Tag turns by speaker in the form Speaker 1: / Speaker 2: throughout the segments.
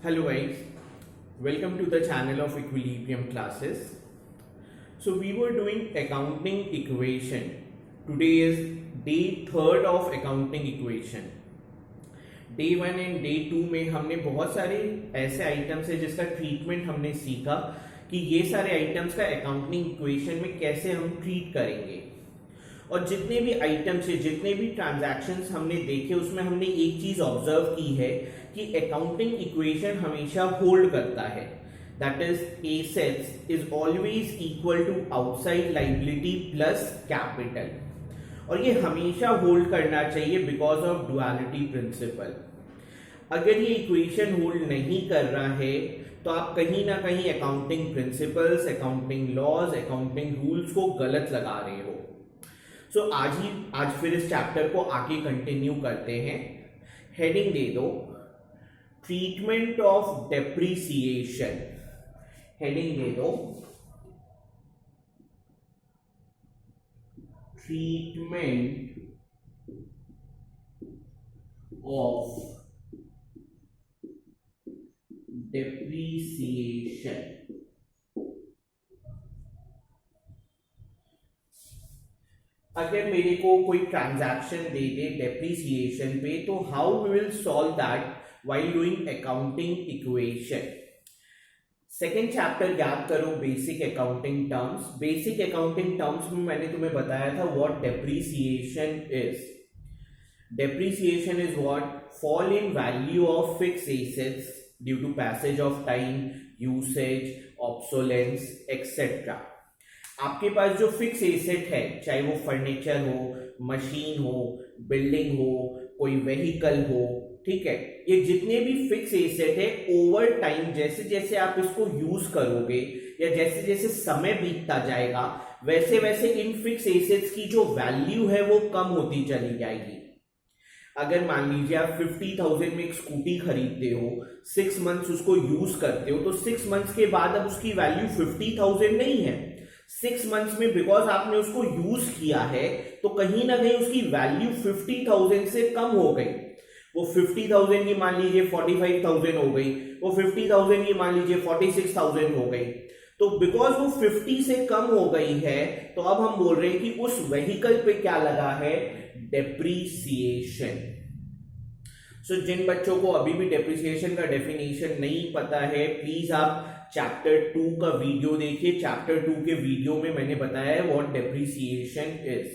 Speaker 1: Hello guys, welcome to the channel of Equilibrium classes. So we were doing accounting equation. Today is day third of accounting equation. Day one and day two में हमने बहुत सारे ऐसे items है जिसका treatment हमने सीखा कि ये सारे आइटम्स का अकाउंटिंग इक्वेशन में कैसे हम ट्रीट करेंगे। और जितने भी आइटम्स है, जितने भी ट्रांजैक्शंस हमने देखे, उसमें हमने एक चीज ऑब्जर्व की है कि अकाउंटिंग इक्वेशन हमेशा होल्ड करता है, that is assets is always equal to outside liability plus capital, और ये हमेशा होल्ड करना चाहिए बिकॉज ऑफ डुअलिटी प्रिंसिपल। अगर ये इक्वेशन होल्ड नहीं कर रहा है तो आप कहीं ना कहीं accounting principles, accounting laws, accounting rules को गलत लगा रहे हो। सो आज फिर इस चैप्टर को आगे कंटिन्यू करते हैं। हेडिंग दे दो ट्रीटमेंट ऑफ डेप्रिसिएशन। हेडिंग दे दो ट्रीटमेंट ऑफ डेप्रिसिएशन। अगर मेरे को कोई ट्रांजैक्शन दे दे डेप्रिसिएशन पे, तो how we will solve that while doing accounting equation. Second chapter याद करो, basic accounting terms. Basic accounting terms में मैंने तुम्हें बताया था what depreciation is. Depreciation is what fall in value of fixed assets due to passage of time, usage, obsolescence etcetera. आपके पास जो फिक्स एसेट है, चाहे वो फर्नीचर हो, मशीन हो, बिल्डिंग हो, कोई व्हीकल हो, ठीक है, ये जितने भी फिक्स एसेट है, ओवर टाइम जैसे जैसे आप इसको यूज करोगे या जैसे जैसे समय बीतता जाएगा, वैसे वैसे इन फिक्स एसेट्स की जो वैल्यू है वो कम होती चली जाएगी। अगर मान लीजिए आप 50,000 में एक स्कूटी खरीदते हो, 6 मंथ्स उसको यूज करते हो, तो 6 मंथ्स के बाद अब उसकी वैल्यू 50,000 नहीं है। 6 मंथ्स में बिकॉज आपने उसको यूज किया है तो कहीं ना कहीं उसकी वैल्यू 50,000 से कम हो गई। वो 50,000 की मान लीजिए 45,000 हो गई, वो 50,000 की मान लीजिए 46,000 हो गई। तो बिकॉज वो 50 से कम हो गई है, तो अब हम बोल रहे हैं कि उस व्हीकल पे क्या लगा है, डेप्रिसिएशन। सो जिन बच्चों को अभी भी डेप्रिसिएशन का डेफिनेशन नहीं पता है, प्लीज आप चैप्टर 2 का वीडियो देखिए। चैप्टर 2 के वीडियो में मैंने बताया है व्हाट डेप्रिसिएशन इज।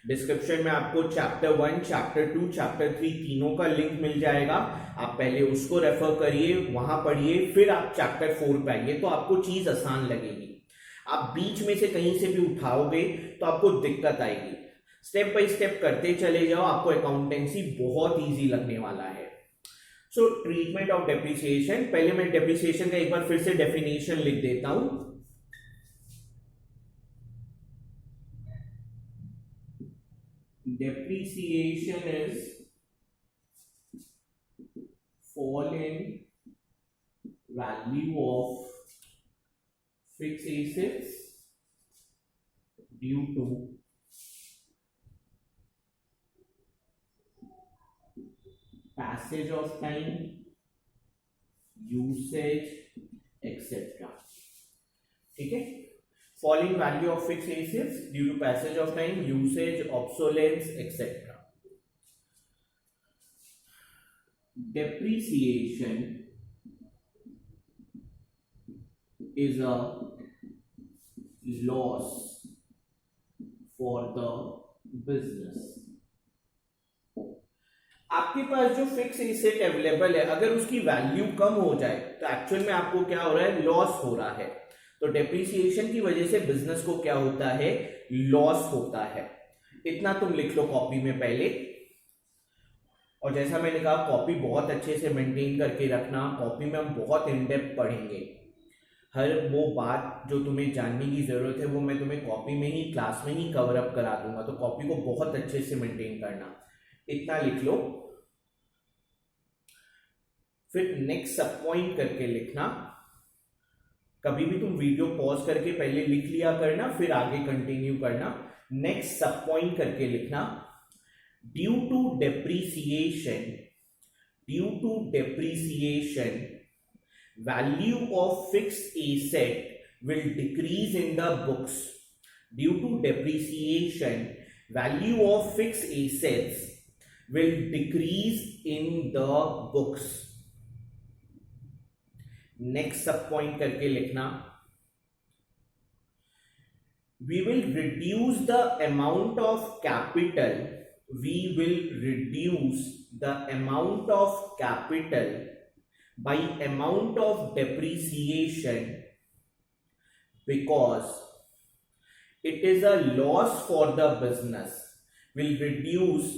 Speaker 1: डिस्क्रिप्शन में आपको चैप्टर 1, चैप्टर 2, चैप्टर 3 तीनों का लिंक मिल जाएगा। आप पहले उसको रेफर करिए, वहां पढ़िए, फिर आप चैप्टर 4 पे आइए, तो आपको चीज आसान लगेगी। आप बीच में से कहीं से भी उठाओगे तो आपको दिक्कत आएगी। स्टेप बाय स्टेप करते चले जाओ, आपको अकाउंटेंसी बहुत ईजी लगने वाला है। सो ट्रीटमेंट ऑफ डेप्रिसिएशन, पहले मैं डेप्रिसिएशन का एक बार फिर से डेफिनेशन लिख देता हूं। Depreciation is fall in value of fixed assets due to passage of time, usage, etc. ठीक है, falling value of fixed assets due to passage of time, usage, obsolescence, etc. Depreciation is a loss for the business. आपके पास जो fix asset available है, अगर उसकी value कम हो जाए तो एक्चुअल में आपको क्या हो रहा है, लॉस हो रहा है। तो डेप्रिसिएशन की वजह से बिजनेस को क्या होता है, लॉस होता है। इतना तुम लिख लो कॉपी में पहले। और जैसा मैंने कहा, कॉपी बहुत अच्छे से मेंटेन करके रखना। कॉपी में हम बहुत इन डेप्थ पढ़ेंगे। हर वो बात जो तुम्हें जानने की जरूरत है वो मैं तुम्हें कॉपी में ही, क्लास में ही कवर अप करा दूंगा। तो कॉपी को बहुत अच्छे से मेंटेन करना, इतना लिख लो। फिर नेक्स्ट सब पॉइंट करके लिखना। कभी भी तुम वीडियो पॉज करके पहले लिख लिया करना, फिर आगे कंटिन्यू करना। नेक्स्ट सब पॉइंट करके लिखना, due to depreciation value of fixed asset will decrease in the books. Due to depreciation, value of fixed assets will decrease in the books. Next sub point करके लिखना, we will reduce the amount of capital. We will reduce the amount of capital by amount of depreciation because it is a loss for the business. Will reduce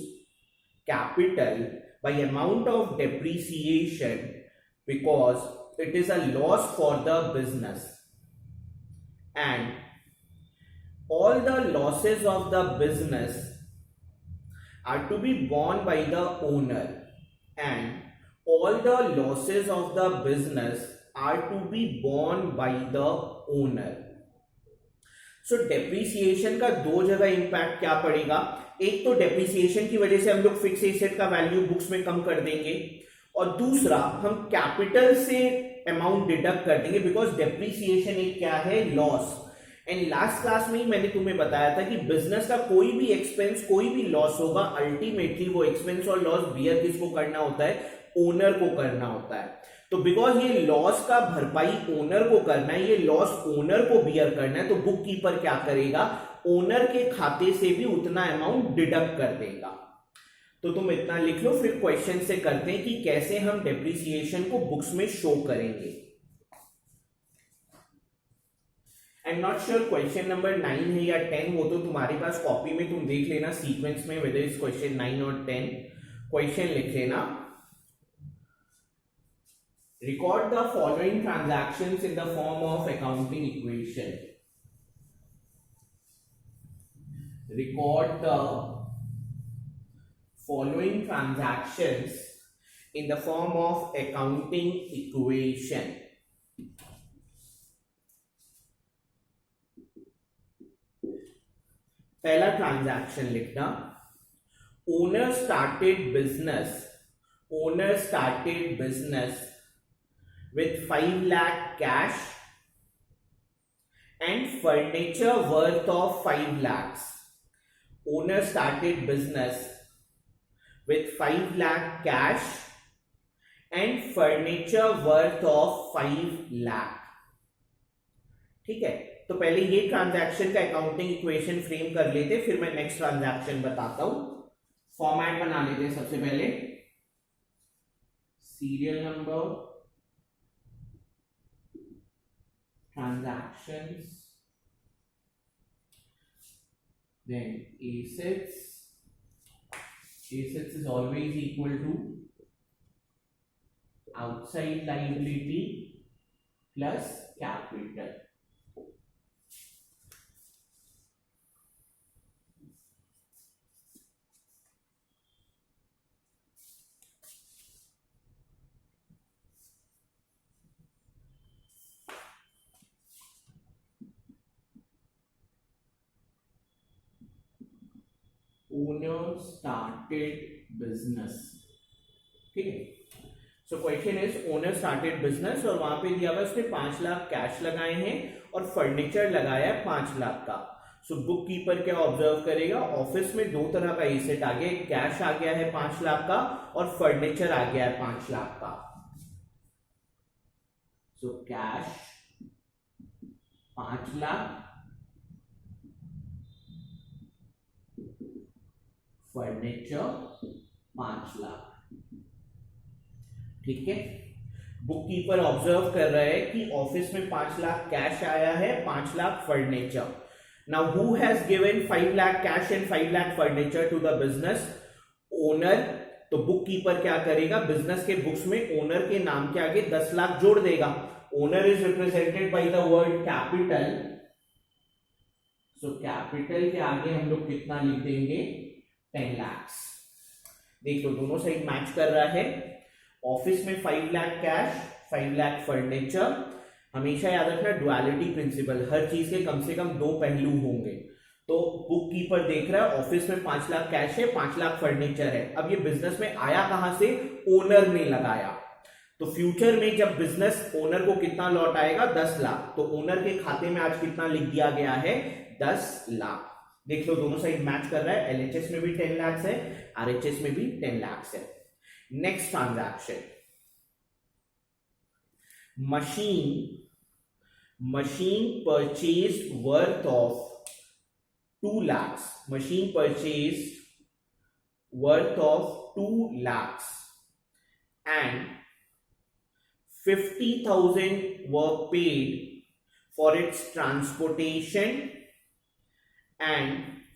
Speaker 1: capital by amount of depreciation because it is a loss for the business, and all the losses of the business are to be borne by the owner, and all the losses of the business are to be borne by the owner. So depreciation का दो जगह impact क्या पड़ेगा, एक तो depreciation की वजह से हम लोग फिक्स एसेट का वैल्यू बुक्स में कम कर देंगे, और दूसरा हम कैपिटल से अमाउंट डिडक्ट कर देंगे बिकॉज डेप्रीसिएशन एक क्या है, लॉस. एंड लास्ट क्लास में ही मैंने तुम्हें बताया था कि बिजनेस का कोई भी एक्सपेंस, कोई भी लॉस होगा, अल्टीमेटली वो एक्सपेंस और लॉस बियर किसको करना होता है, ओनर को करना होता है. तो बिकॉज ये लॉस का भरपाई ओनर को करना है, ये लॉस ओनर को बियर करना है, तो बुक कीपर क्या करेगा, ओनर के खाते से भी उतना अमाउंट डिडक्ट कर देगा. तो तुम इतना लिख लो, फिर क्वेश्चन से करते हैं कि कैसे हम डेप्रीसिएशन को बुक्स में शो करेंगे. I am not sure question number 9 है या 10, वो तो तुम्हारे पास कॉपी में तुम देख लेना सीक्वेंस में वेदर इज क्वेश्चन 9 और 10. क्वेश्चन लिख लेना, record the following transactions in the form of accounting equation. Record the following transactions in the form of accounting equation. पहला ट्रांजैक्शन लिखना, owner started business with 5 lakh cash and furniture worth of 5 lakhs. Owner started business with 5 lakh cash and furniture worth of 5 lakh. ठीक है, तो पहले ये transaction का accounting equation frame कर लेते, फिर मैं नेक्स्ट ट्रांजैक्शन बताता हूं. फॉर्मेट बना लेते सबसे पहले, serial number, transactions, then assets is always equal to outside liability plus capital. Owner started business. ठीक है, so question is owner started business, और वहां पे दिया हुआ उसने 5 लाख कैश लगाए हैं और फर्नीचर लगाया है 5 लाख का. सो बुक कीपर क्या ऑब्जर्व करेगा, ऑफिस में दो तरह का एसेट आ गया, कैश आ गया है 5 लाख का और फर्नीचर आ गया है 5 लाख का. So cash 5 lakh, furniture 5 lakh. ठीक है, बुक कीपर ऑब्जर्व कर रहा है कि ऑफिस में 5 लाख कैश आया है, 5 lakh furniture. Now who has given 5 lakh cash and 5 lakh furniture to the business, owner. तो बुक कीपर क्या करेगा, बिजनेस के बुक्स में ओनर के नाम के आगे 10 लाख जोड़ देगा. Owner is represented by the word capital, so capital के आगे हम लोग कितना लिख देंगे, 10 lakhs. देख लो दोनों साइड मैच कर रहा है. ऑफिस में 5 लाख कैश, 5 लाख फर्नीचर. हमेशा याद रखना डुअलिटी प्रिंसिपल, हर चीज के कम से कम दो पहलू होंगे. तो बुक कीपर देख रहा है ऑफिस में 5 लाख कैश है, 5 लाख फर्नीचर है. अब ये बिजनेस में आया कहां से, ओनर ने लगाया. तो फ्यूचर में जब बिजनेस ओनर को कितना लौट आएगा 10 लाख, तो ओनर के खाते में आज कितना लिख दिया गया है 10 लाख। देख लो दोनों साइड मैच कर रहा है, एलएचएस में भी 10 लाख है, आरएचएस में भी 10 लाख है। Next transaction, machine purchased worth of 2 lakhs, machine purchased worth of 2 lakhs and 50,000 were paid for its transportation and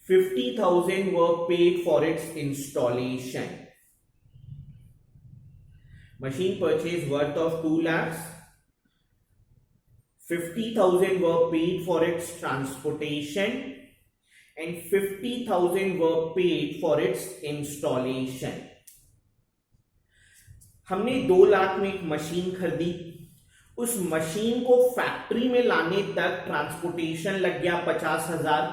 Speaker 1: 50,000 were paid for its installation. Machine purchase worth of 2 lakhs, 50,000 were paid for its transportation and 50,000 were paid for its installation. हमने 2 लाख में एक machine खरीदी, उस machine को factory में लाने तक transportation लग गया 50,000।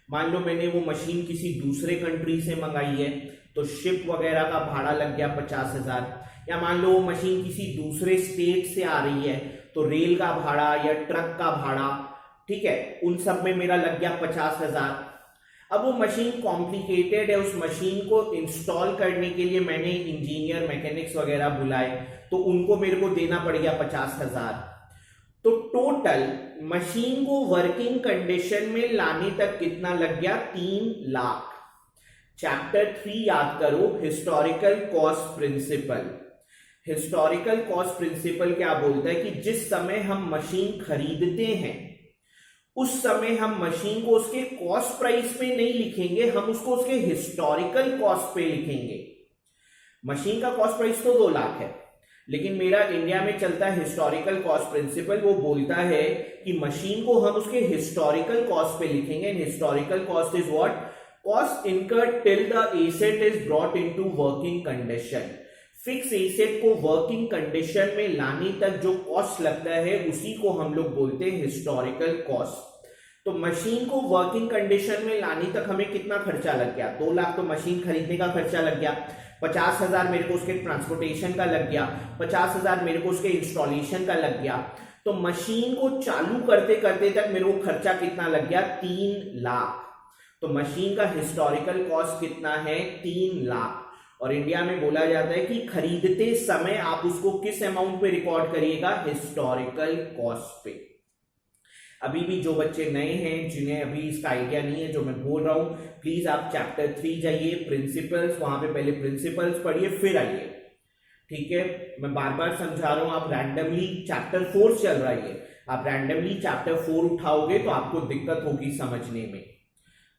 Speaker 1: मान लो मैंने वो मशीन किसी दूसरे कंट्री से मंगाई है तो शिप वगैरह का भाड़ा लग गया 50,000, या मान लो वो मशीन किसी दूसरे स्टेट से आ रही है तो रेल का भाड़ा या ट्रक का भाड़ा, ठीक है, उन सब में मेरा लग गया 50,000। अब वो मशीन कॉम्प्लिकेटेड है, उस मशीन को इंस्टॉल करने के लिए मैंने इंजीनियर मैकेनिक्स वगैरह बुलाए तो उनको मेरे को देना पड़ गया 50,000। तो टोटल मशीन को वर्किंग कंडीशन में लाने तक कितना लग गया 3 लाख। चैप्टर 3 याद करो, historical cost principle. Historical cost principle क्या बोलता है कि जिस समय हम मशीन खरीदते हैं उस समय हम मशीन को उसके कॉस्ट प्राइस पे नहीं लिखेंगे, हम उसको उसके हिस्टोरिकल कॉस्ट पे लिखेंगे। मशीन का कॉस्ट प्राइस तो 2 लाख है, लेकिन मेरा इंडिया में चलता है हिस्टोरिकल कॉस्ट प्रिंसिपल, वो बोलता है कि मशीन को हम उसके हिस्टोरिकल कॉस्ट पे लिखेंगे। Historical cost is what? Cost incurred till the asset is brought into working condition. Fix asset को वर्किंग कंडीशन में लाने तक जो कॉस्ट लगता है उसी को हम लोग बोलते हैं हिस्टोरिकल कॉस्ट। तो मशीन को वर्किंग कंडीशन में लाने तक हमें कितना खर्चा लग गया? 2 लाख तो मशीन खरीदने का खर्चा लग गया, 50,000 मेरे को उसके ट्रांसपोर्टेशन का लग गया, 50,000 मेरे को उसके इंस्टॉलेशन का लग गया। तो मशीन को चालू करते करते तक मेरे को खर्चा कितना लग गया? 3 लाख। तो मशीन का हिस्टोरिकल कॉस्ट कितना है? 3 लाख। और इंडिया में बोला जाता है कि खरीदते समय आप उसको किस अमाउंट पे रिकॉर्ड करिएगा? हिस्टोरिकल कॉस्ट पे। अभी भी जो बच्चे नए हैं, जिन्हें अभी इसका आइडिया नहीं है जो मैं बोल रहा हूं, प्लीज आप चैप्टर 3 जाइए, प्रिंसिपल्स, वहां पे पहले प्रिंसिपल्स पढ़िए फिर आइए, ठीक है। मैं बार बार समझा रहा हूं, आप रैंडमली चैप्टर 4 चल रहा है, आप रैंडमली चैप्टर 4 उठाओगे तो आपको दिक्कत होगी समझने में।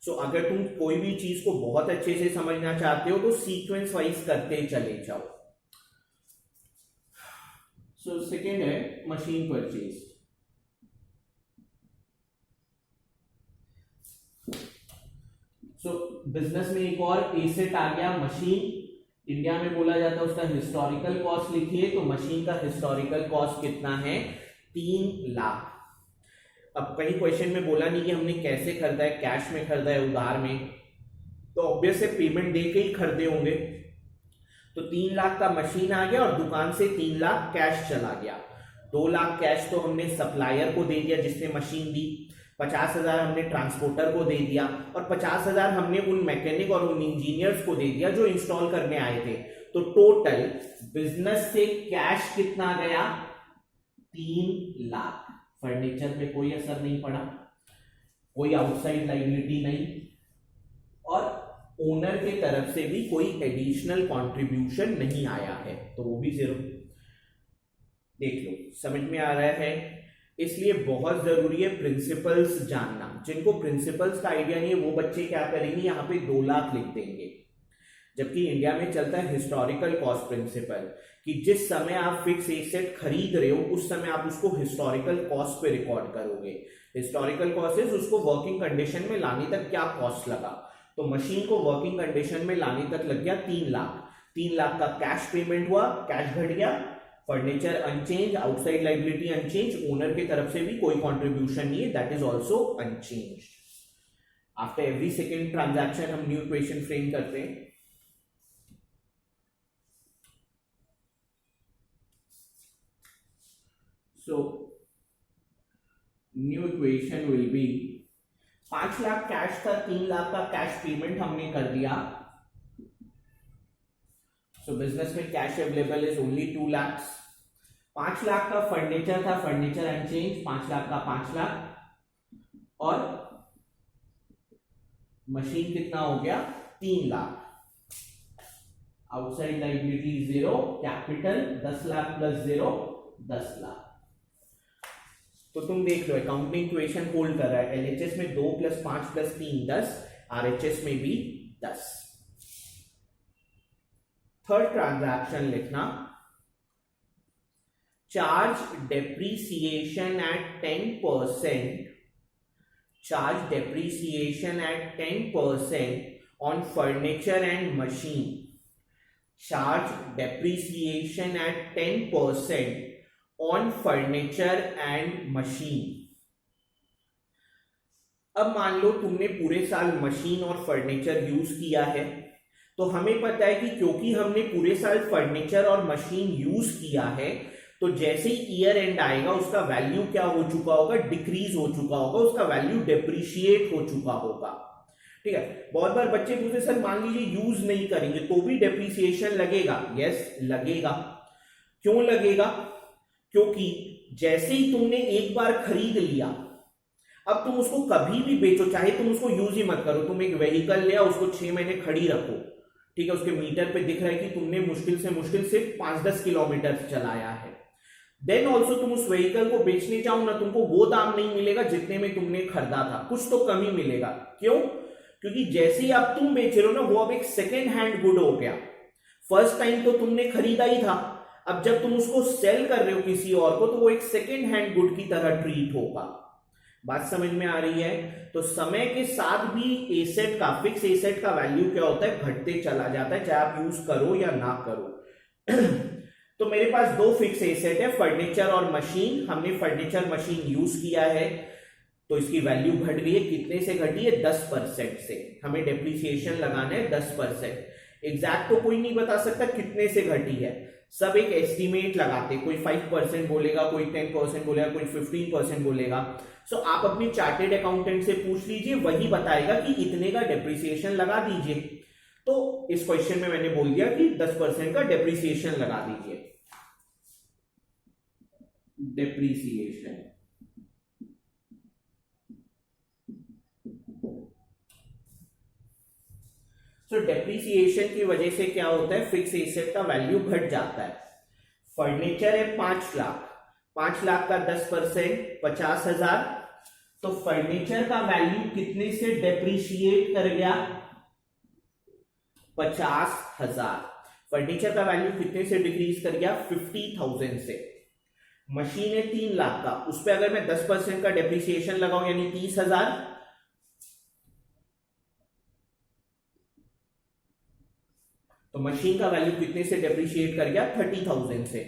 Speaker 1: सो अगर तुम कोई भी चीज को बहुत अच्छे से समझना चाहते हो तो सीक्वेंस वाइज करते चले जाओ। सो सेकेंड है मशीन परचेज। सो बिजनेस में एक और एसेट आ गया मशीन। इंडिया में बोला जाता है उसका हिस्टोरिकल कॉस्ट लिखिए, तो मशीन का हिस्टोरिकल कॉस्ट कितना है? 3 लाख। अब कहीं क्वेश्चन में बोला नहीं कि हमने कैसे खरीदा है, कैश में खरीदा है, उधार में, तो ऑब्वियस है पेमेंट दे के ही खरीदे होंगे। तो 3 लाख का मशीन आ गया और दुकान से 3 लाख कैश चला गया। 2 लाख कैश तो हमने सप्लायर को दे दिया जिसने मशीन दी, 50,000 हमने ट्रांसपोर्टर को दे दिया और 50,000 हमने उन मैकेनिक और उन इंजीनियर्स को दे दिया जो इंस्टॉल करने आए थे। तो टोटल बिजनेस से कैश कितना गया? 3 लाख। फर्नीचर पे कोई असर नहीं पड़ा, कोई आउटसाइड लायबिलिटी नहीं, और ओनर के तरफ से भी कोई एडिशनल कंट्रीब्यूशन नहीं आया है, तो वो भी 0। देख लो समझ में आ रहा है। इसलिए बहुत जरूरी है प्रिंसिपल्स जानना। जिनको प्रिंसिपल्स का आइडिया नहीं है वो बच्चे क्या करेंगे, यहाँ पे 2 लाख लिख देंगे, जबकि इंडिया में चलता है हिस्टोरिकल कॉस्ट प्रिंसिपल कि जिस समय आप फिक्स एसेट खरीद रहे हो उस समय आप उसको हिस्टोरिकल कॉस्ट पे रिकॉर्ड करोगे। हिस्टोरिकल कॉस्ट इज उसको वर्किंग कंडीशन में लाने तक क्या कॉस्ट लगा। तो मशीन को वर्किंग कंडीशन में लाने तक लग गया 3 लाख। 3 लाख का कैश पेमेंट हुआ, कैश घट गया, furniture unchange, outside liability unchange, owner की तरफ से भी कोई कॉन्ट्रीब्यूशन नहीं है, that is also unchange. After every second transaction हम न्यू इक्वेशन फ्रेम करते हैं। So new equation will be 5 lakh cash था, 3 लाख का कैश पेमेंट हमने कर दिया. सो बिजनेस में cash available is only 2 lakh. 5 lakh का फर्नीचर था, फर्नीचर अनचेंज, 5 लाख का 5 लाख. और मशीन कितना हो गया? 3 lakh. Outside liability 0, capital 10 lakh plus 0 10 lakh. तो तुम देख लो अकाउंटिंग इक्वेशन होल्ड कर रहा है. एलएचएस में 2 + 5 + 3 10, आरएचएस में भी 10. थर्ड ट्रांजैक्शन लिखना, charge depreciation at 10%, charge depreciation at 10% on furniture and machine. Charge depreciation at 10% on furniture and machine. अब मान लो तुमने पूरे साल मशीन और फर्नीचर यूज किया है, तो हमें पता है कि क्योंकि हमने पूरे साल फर्नीचर और मशीन यूज किया है, तो जैसे ही ईयर एंड आएगा उसका वैल्यू क्या हो चुका होगा? डिक्रीज हो चुका होगा, उसका वैल्यू डेप्रिशिएट हो चुका होगा. ठीक है. बहुत बार बच्चे पूछते सर मान लीजिए यूज नहीं करेंगे तो भी डेप्रिसिएशन लगेगा. यस लगेगा. क्यों लगेगा? क्योंकि जैसे ही तुमने एक बार खरीद लिया, अब तुम उसको कभी भी बेचो, चाहे तुम उसको यूज ही मत करो, तुम एक व्हीकल लिया, उसको 6 महीने खड़ी रखो, ठीक है, उसके मीटर पे दिख रहा है कि तुमने मुश्किल से सिर्फ 5-10 किलोमीटर चलाया है, देन ऑल्सो तुम उस व्हीकल को बेचने जाओ ना, तुमको वो दाम नहीं मिलेगा जितने में तुमने खरीदा था, कुछ तो कमी मिलेगा. क्यों? क्योंकि जैसे ही आप तुम बेच रहे हो ना, वो अब एक सेकेंड हैंड गुड हो गया. फर्स्ट टाइम तो तुमने खरीदा ही था, अब जब तुम उसको सेल कर रहे हो किसी और को, तो वो एक सेकेंड हैंड गुड की तरह ट्रीट होगा. बात समझ में आ रही है? तो समय के साथ भी एसेट का, फिक्स एसेट का वैल्यू क्या होता है? घटते चला जाता है, चाहे आप यूज करो या ना करो. तो मेरे पास 2 फिक्स एसेट है, फर्नीचर और मशीन. हमने फर्नीचर मशीन यूज किया है, तो इसकी वैल्यू घट गई है. कितने से घटी है? 10% से. हमें डेप्रिसिएशन लगाना है 10%. एग्जैक्ट तो कोई नहीं बता सकता कितने से घटी है, सब एक एस्टिमेट लगाते, कोई 5% बोलेगा, कोई 10% बोलेगा, कोई 15% बोलेगा. सो आप अपने चार्टेड अकाउंटेंट से पूछ लीजिए, वही बताएगा कि इतने का डेप्रिसिएशन लगा दीजिए. तो इस क्वेश्चन में मैंने बोल दिया कि 10% का डेप्रिसिएशन लगा दीजिए. डेप्रिसिएशन तो डेप्रिसिएशन की वजह से क्या होता है? फिक्स एसेट का वैल्यू घट जाता है. फर्नीचर है 5 लाख, 5 लाख का 10% 50,000. तो फर्नीचर का वैल्यू कितने से डेप्रिशिएट कर गया? 50,000. फर्नीचर का वैल्यू कितने से डिक्रीज कर गया? 50,000 से. मशीन है 3 लाख का, उस पर अगर मैं 10% का डेप्रिसिएशन लगाऊं यानी 30,000, तो मशीन का वैल्यू कितने से डेप्रिशिएट कर गया? 30,000 से.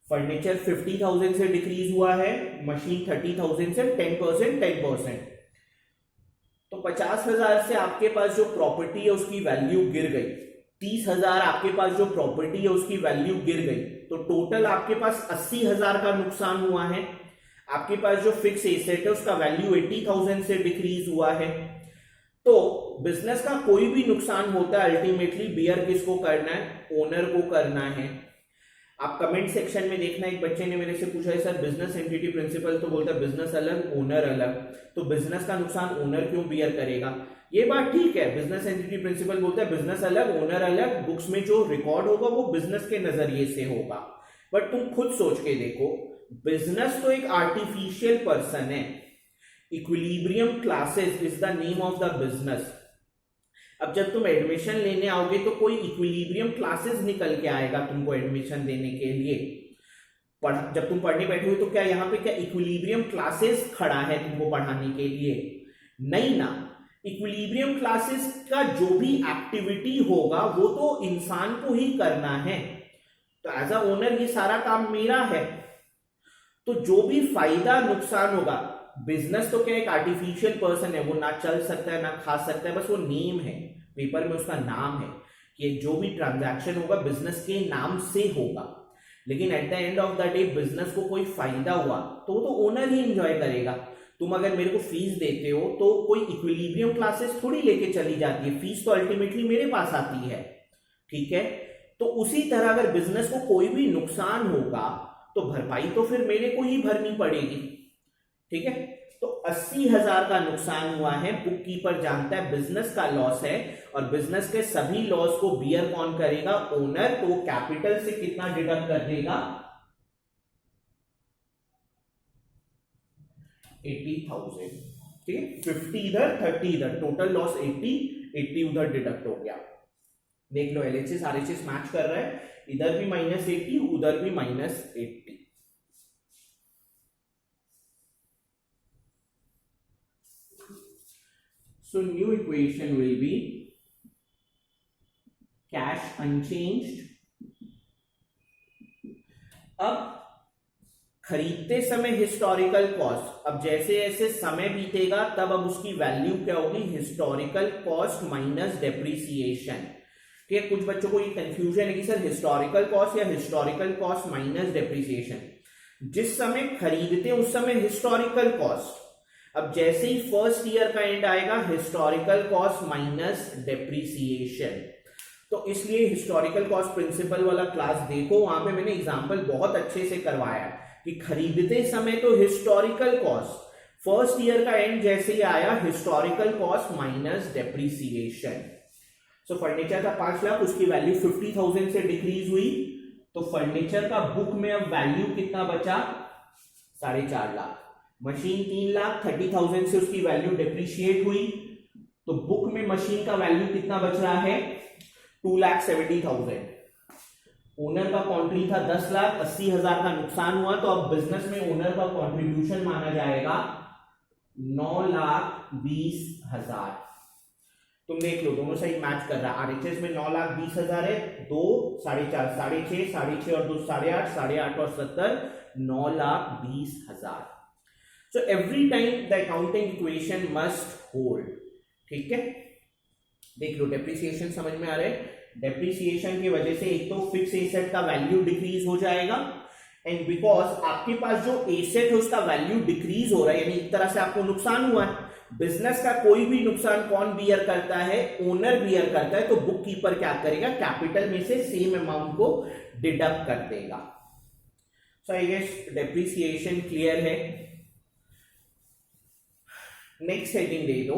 Speaker 1: फर्नीचर 50,000 से डिक्रीज हुआ है, मशीन 30,000 से. 10%. तो 50,000 से आपके पास जो प्रॉपर्टी है उसकी वैल्यू गिर गई. 30,000 आपके पास जो प्रॉपर्टी है उसकी वैल्यू गिर गई, तो टोटल आपके पास 80,000 का नुकसान हुआ है. आपके पास जो फिक्स एसेट है उसका वैल्यू 80,000 से डिक्रीज हुआ है. तो बिजनेस का कोई भी नुकसान होता है, अल्टीमेटली बियर किसको करना है? ओनर को करना है. आप कमेंट सेक्शन में देखना, एक बच्चे ने मेरे से पूछा है सर बिजनेस एंटिटी प्रिंसिपल तो बोलता है बिजनेस अलग ओनर अलग, तो बिजनेस का नुकसान ओनर क्यों बियर करेगा? ये बात ठीक है, बिजनेस एंटिटी प्रिंसिपल बोलता है बिजनेस अलग ओनर अलग, बुक्स में जो रिकॉर्ड होगा वो बिजनेस के नजरिए से होगा. बट तुम खुद सोच के देखो, बिजनेस तो एक आर्टिफिशियल पर्सन है. Equilibrium classes is the name of the business. अब जब तुम एडमिशन लेने आओगे तो कोई इक्विलिब्रियम क्लासेस निकल के आएगा तुमको एडमिशन देने के लिए. जब तुम पढ़ने बैठोगे तो क्या यहाँ पे क्या इक्विलिब्रियम क्लासेस खड़ा है तुमको पढ़ाने के लिए? नहीं ना. इक्विलिब्रियम क्लासेस का जो भी एक्टिविटी होगा वो तो इंसान को ही करना है. तो एज अ ओनर ये सारा काम मेरा है, तो जो भी फायदा नुकसान होगा, बिजनेस तो क्या एक आर्टिफिशियल पर्सन है, वो ना चल सकता है ना खा सकता है, बस वो नेम है, पेपर में उसका नाम है कि जो भी ट्रांजैक्शन होगा बिजनेस के नाम से होगा. लेकिन at the end of the day business को कोई फायदा हुआ तो ओनर ही एंजॉय करेगा। तुम अगर मेरे को फीस देते हो तो कोई इक्विलिब्रियम क्लासेस थोड़ी लेके चली जाती है, फीस तो अल्टीमेटली मेरे पास आती है, ठीक है। तो उसी तरह अगर बिजनेस को कोई भी नुकसान होगा तो भरपाई तो फिर मेरे को ही भरनी पड़ेगी, ठीक है। तो 80,000 का नुकसान हुआ है, बुक कीपर जानता है बिजनेस का लॉस है, और बिजनेस के सभी लॉस को बियर कौन करेगा, ओनर। तो कैपिटल से कितना डिडक्ट कर देगा, 80,000, ठीक है। 50 इधर 30 इधर, टोटल लॉस 80 उधर डिडक्ट हो गया। देख लो LHS RHS मैच कर रहा है, इधर भी -80 उधर भी -80। So new equation will be cash unchanged. अब खरीदते समय हिस्टोरिकल कॉस्ट, अब जैसे जैसे समय बीतेगा तब अब उसकी वैल्यू क्या होगी, हिस्टोरिकल कॉस्ट माइनस डेप्रिसिएशन। ठीक है, कुछ बच्चों को ये कंफ्यूजन है कि सर हिस्टोरिकल कॉस्ट या हिस्टोरिकल कॉस्ट माइनस डेप्रिसिएशन। जिस समय खरीदते हैं उस समय हिस्टोरिकल कॉस्ट, अब जैसे ही फर्स्ट ईयर का एंड आएगा हिस्टोरिकल कॉस्ट माइनस डेप्रिसिएशन। तो इसलिए हिस्टोरिकल कॉस्ट प्रिंसिपल वाला क्लास देखो, वहां पे मैंने एग्जांपल बहुत अच्छे से करवाया कि खरीदते समय तो हिस्टोरिकल कॉस्ट, फर्स्ट ईयर का एंड जैसे ही आया हिस्टोरिकल कॉस्ट माइनस डेप्रिसिएशन। सो फर्नीचर का 5 लाख, उसकी वैल्यू 50,000 से डिक्रीज हुई, तो फर्नीचर का बुक में अब वैल्यू कितना बचा, 4.5 लाख। मशीन 3 लाख, 30,000 से उसकी वैल्यू डिप्रिशिएट हुई, तो बुक में मशीन का वैल्यू कितना बच रहा है, 2,70,000। ओनर का कॉन्ट्री था 10 लाख, 80,000 का नुकसान हुआ, तो अब बिजनेस में ओनर का कॉन्ट्रीब्यूशन माना जाएगा 9,20,000। तुम देख लो दोनों साइड मैच कर रहा है, आरएचएस में 9,20,000 है, 2 4.5 6.5 6.5 और 2 8.5 8.5 और 70 9,20,000। So every time the accounting equation must hold, ठीक है। देख लो डेप्रिसिएशन समझ में आ रहा है, डेप्रिसिएशन की वजह से एक तो फिक्स एसेट का वैल्यू डिक्रीज हो जाएगा, एंड बिकॉज आपके पास जो एसेट है उसका वैल्यू डिक्रीज हो रहा है, यानी एक तरह से आपको नुकसान हुआ है। बिजनेस का कोई भी नुकसान कौन बियर करता है, ओनर बियर करता है, तो बुक कीपर क्या करेगा, कैपिटल में से सेम अमाउंट को डिडक्ट कर देगा। So I guess depreciation clear है। नेक्स्ट हेडिंग दे दो,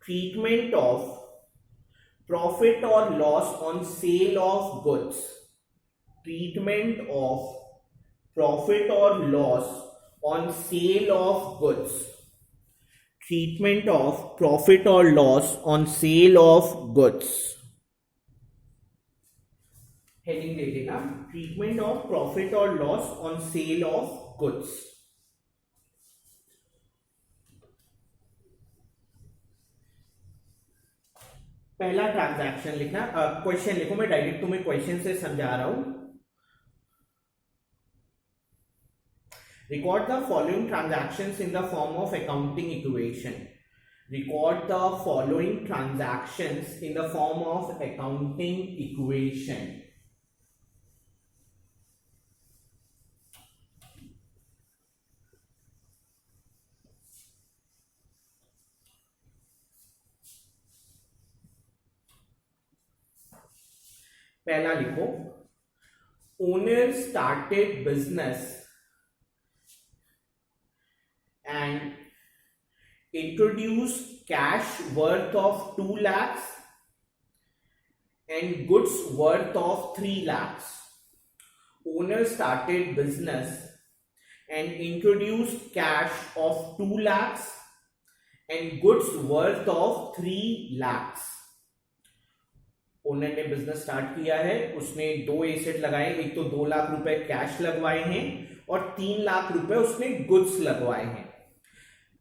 Speaker 1: ट्रीटमेंट ऑफ प्रॉफिट और loss on sale of goods. Treatment of profit और loss on sale of goods. Treatment of profit और loss on sale of goods. Heading दे देना, treatment of profit और loss on sale of goods. पहला transaction लिखना, question लिखो, मैं direct तुम्हें क्वेश्चन से समझा रहा हूं। Record the following transactions in the form of accounting equation. Record the following transactions in the form of accounting equation. पहला लिखो, owner started business and introduced cash worth of 2 lakhs and goods worth of 3 lakhs. Owner started business and introduced cash of 2 lakhs and goods worth of 3 lakhs. Owner ने business start किया है, उसने 2 asset लगाए, एक तो 2 लाख रुपए cash लगवाए हैं और 3 लाख रुपए उसने गुड्स लगवाए हैं।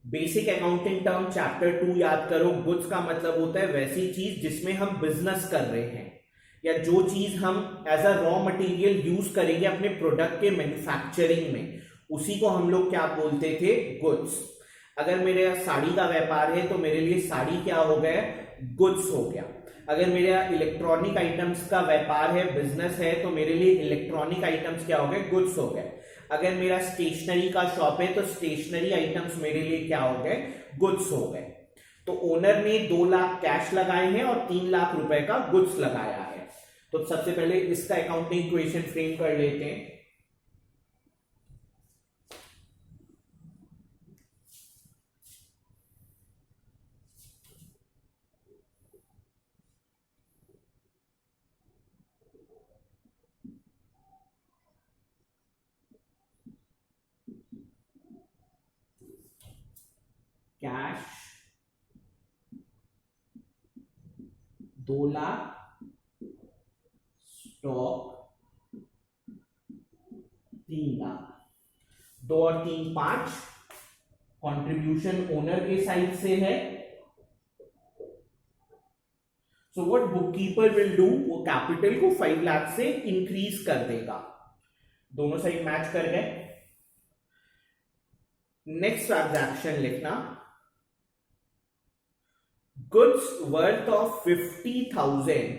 Speaker 1: बेसिक अकाउंटिंग टर्म चैप्टर 2 याद करो, गुड्स का मतलब होता है वैसी चीज जिसमें हम बिजनेस कर रहे हैं, या जो चीज हम as a raw material use करेंगे अपने प्रोडक्ट के मैन्युफैक्चरिंग में, उसी को हम लोग क्या बोलते थे, गुड्स। अगर मेरे साड़ी का व्यापार है तो मेरे लिए साड़ी क्या हो गया, गुड्स हो गया। अगर मेरा इलेक्ट्रॉनिक आइटम्स का व्यापार है, बिजनेस है, तो मेरे लिए इलेक्ट्रॉनिक आइटम्स क्या हो गए, गुड्स हो गए। अगर मेरा स्टेशनरी का शॉप है तो स्टेशनरी आइटम्स मेरे लिए क्या हो गए, गुड्स हो गए। तो ओनर ने 2 लाख कैश लगाए हैं और 3 लाख रुपए का गुड्स लगाया है। तो सबसे पहले इसका अकाउंटिंग इक्वेशन फ्रेम कर लेते हैं। कैश 2 लाख, स्टॉक 3 लाख, 2 और 3 5, कंट्रीब्यूशन ओनर के साइड से है। So what bookkeeper will do, वो कैपिटल को 5 लाख से इंक्रीज कर देगा। दोनों साइड मैच कर गए। नेक्स्ट ट्रांजैक्शन लिखना, goods worth of 50,000,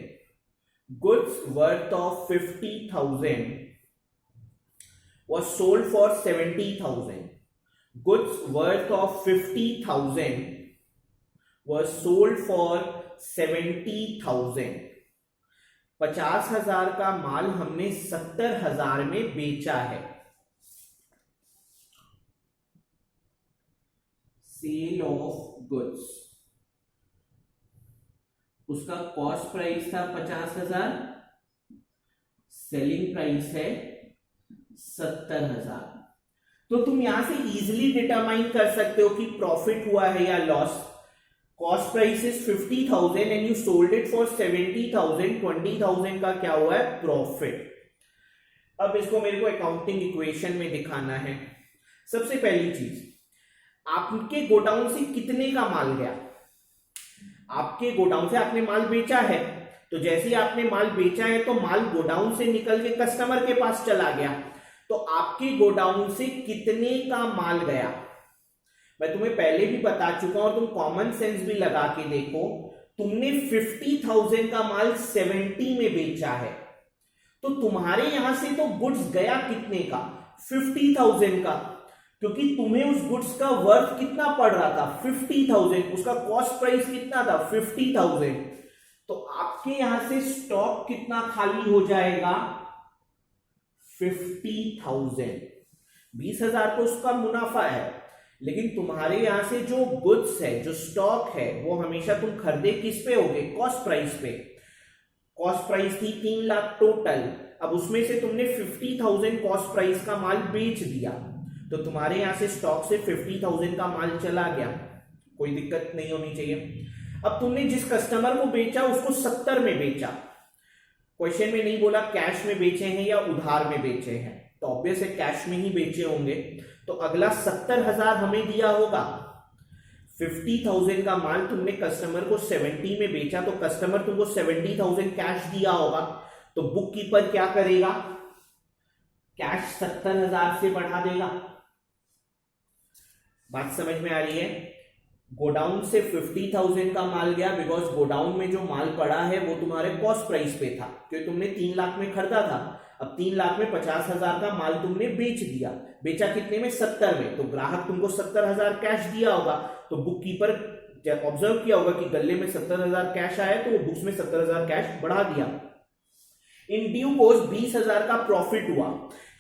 Speaker 1: goods worth of 50,000 was sold for 70,000, goods worth of 50,000 was sold for 70,000। 50,000 का माल हमने 70,000 में बेचा है। सेल ऑफ गुड्स, उसका कॉस्ट प्राइस था 50,000, सेलिंग प्राइस है 70,000। तो तुम यहां से इजीली डिटरमाइन कर सकते हो कि प्रॉफिट हुआ है या loss. Cost price is 50,000 and you sold it for 70,000, 20,000 का क्या हुआ है, प्रॉफिट। अब इसको मेरे को अकाउंटिंग इक्वेशन में दिखाना है। सबसे पहली चीज, आपके गोडाउन से कितने का माल गया। आपके गोडाउन से आपने माल बेचा है, तो जैसे ही आपने माल बेचा है तो माल गोडाउन से निकल के कस्टमर के पास चला गया। तो आपके गोडाउन से कितने का माल गया, मैं तुम्हें पहले भी बता चुका हूं और तुम कॉमन सेंस भी लगा के देखो। तुमने 50,000 का माल 70 में बेचा है, तो तुम्हारे यहां से तो गुड्स गया कितने का, 50,000 का, क्योंकि तुम्हें उस गुड्स का वर्थ कितना पड़ रहा था, 50,000, उसका कॉस्ट प्राइस कितना था, 50,000। तो आपके यहां से स्टॉक कितना खाली हो जाएगा, 50,000। 20,000 तो उसका मुनाफा है, लेकिन तुम्हारे यहां से जो गुड्स है, जो स्टॉक है, वो हमेशा तुम खरीदे किस पे होगे, कॉस्ट प्राइस पे। कॉस्ट प्राइस थी 3 लाख टोटल, अब उसमें से तुमने 50,000 कॉस्ट प्राइस का माल बेच दिया, तो तुम्हारे यहां से स्टॉक से 50,000 का माल चला गया, कोई दिक्कत नहीं होनी चाहिए। अब तुमने जिस कस्टमर को बेचा उसको 70 में बेचा। क्वेश्चन में नहीं बोला कैश में बेचे हैं या उधार में बेचे हैं, तो ऑब्वियस है कैश में ही बेचे होंगे। तो अगला 70,000 हमें दिया होगा। 50,000 का माल तुमने कस्टमर को 70 में बेचा, तो कस्टमर तुमको 70,000 कैश दिया होगा। तो बुक कीपर क्या करेगा, कैश 70,000 से बढ़ा देगा। बात समझ में आ रही है। गोडाउन से 50,000 का माल गया, बिकॉज गोडाउन में जो माल पड़ा है वो तुम्हारे कॉस्ट प्राइस पे था, क्योंकि तुमने 3 लाख में खरीदा था। अब 3 लाख में 50,000 का माल तुमने बेच दिया। बेचा कितने में, 70 में। तो ग्राहक तुमको 70,000 कैश दिया होगा, तो बुक कीपर ऑब्जर्व किया होगा कि गले में 70,000 कैश आया, तो वो बुक्स में 70,000 कैश बढ़ा दिया। इन ड्यू कोर्स 20,000 का प्रॉफिट हुआ।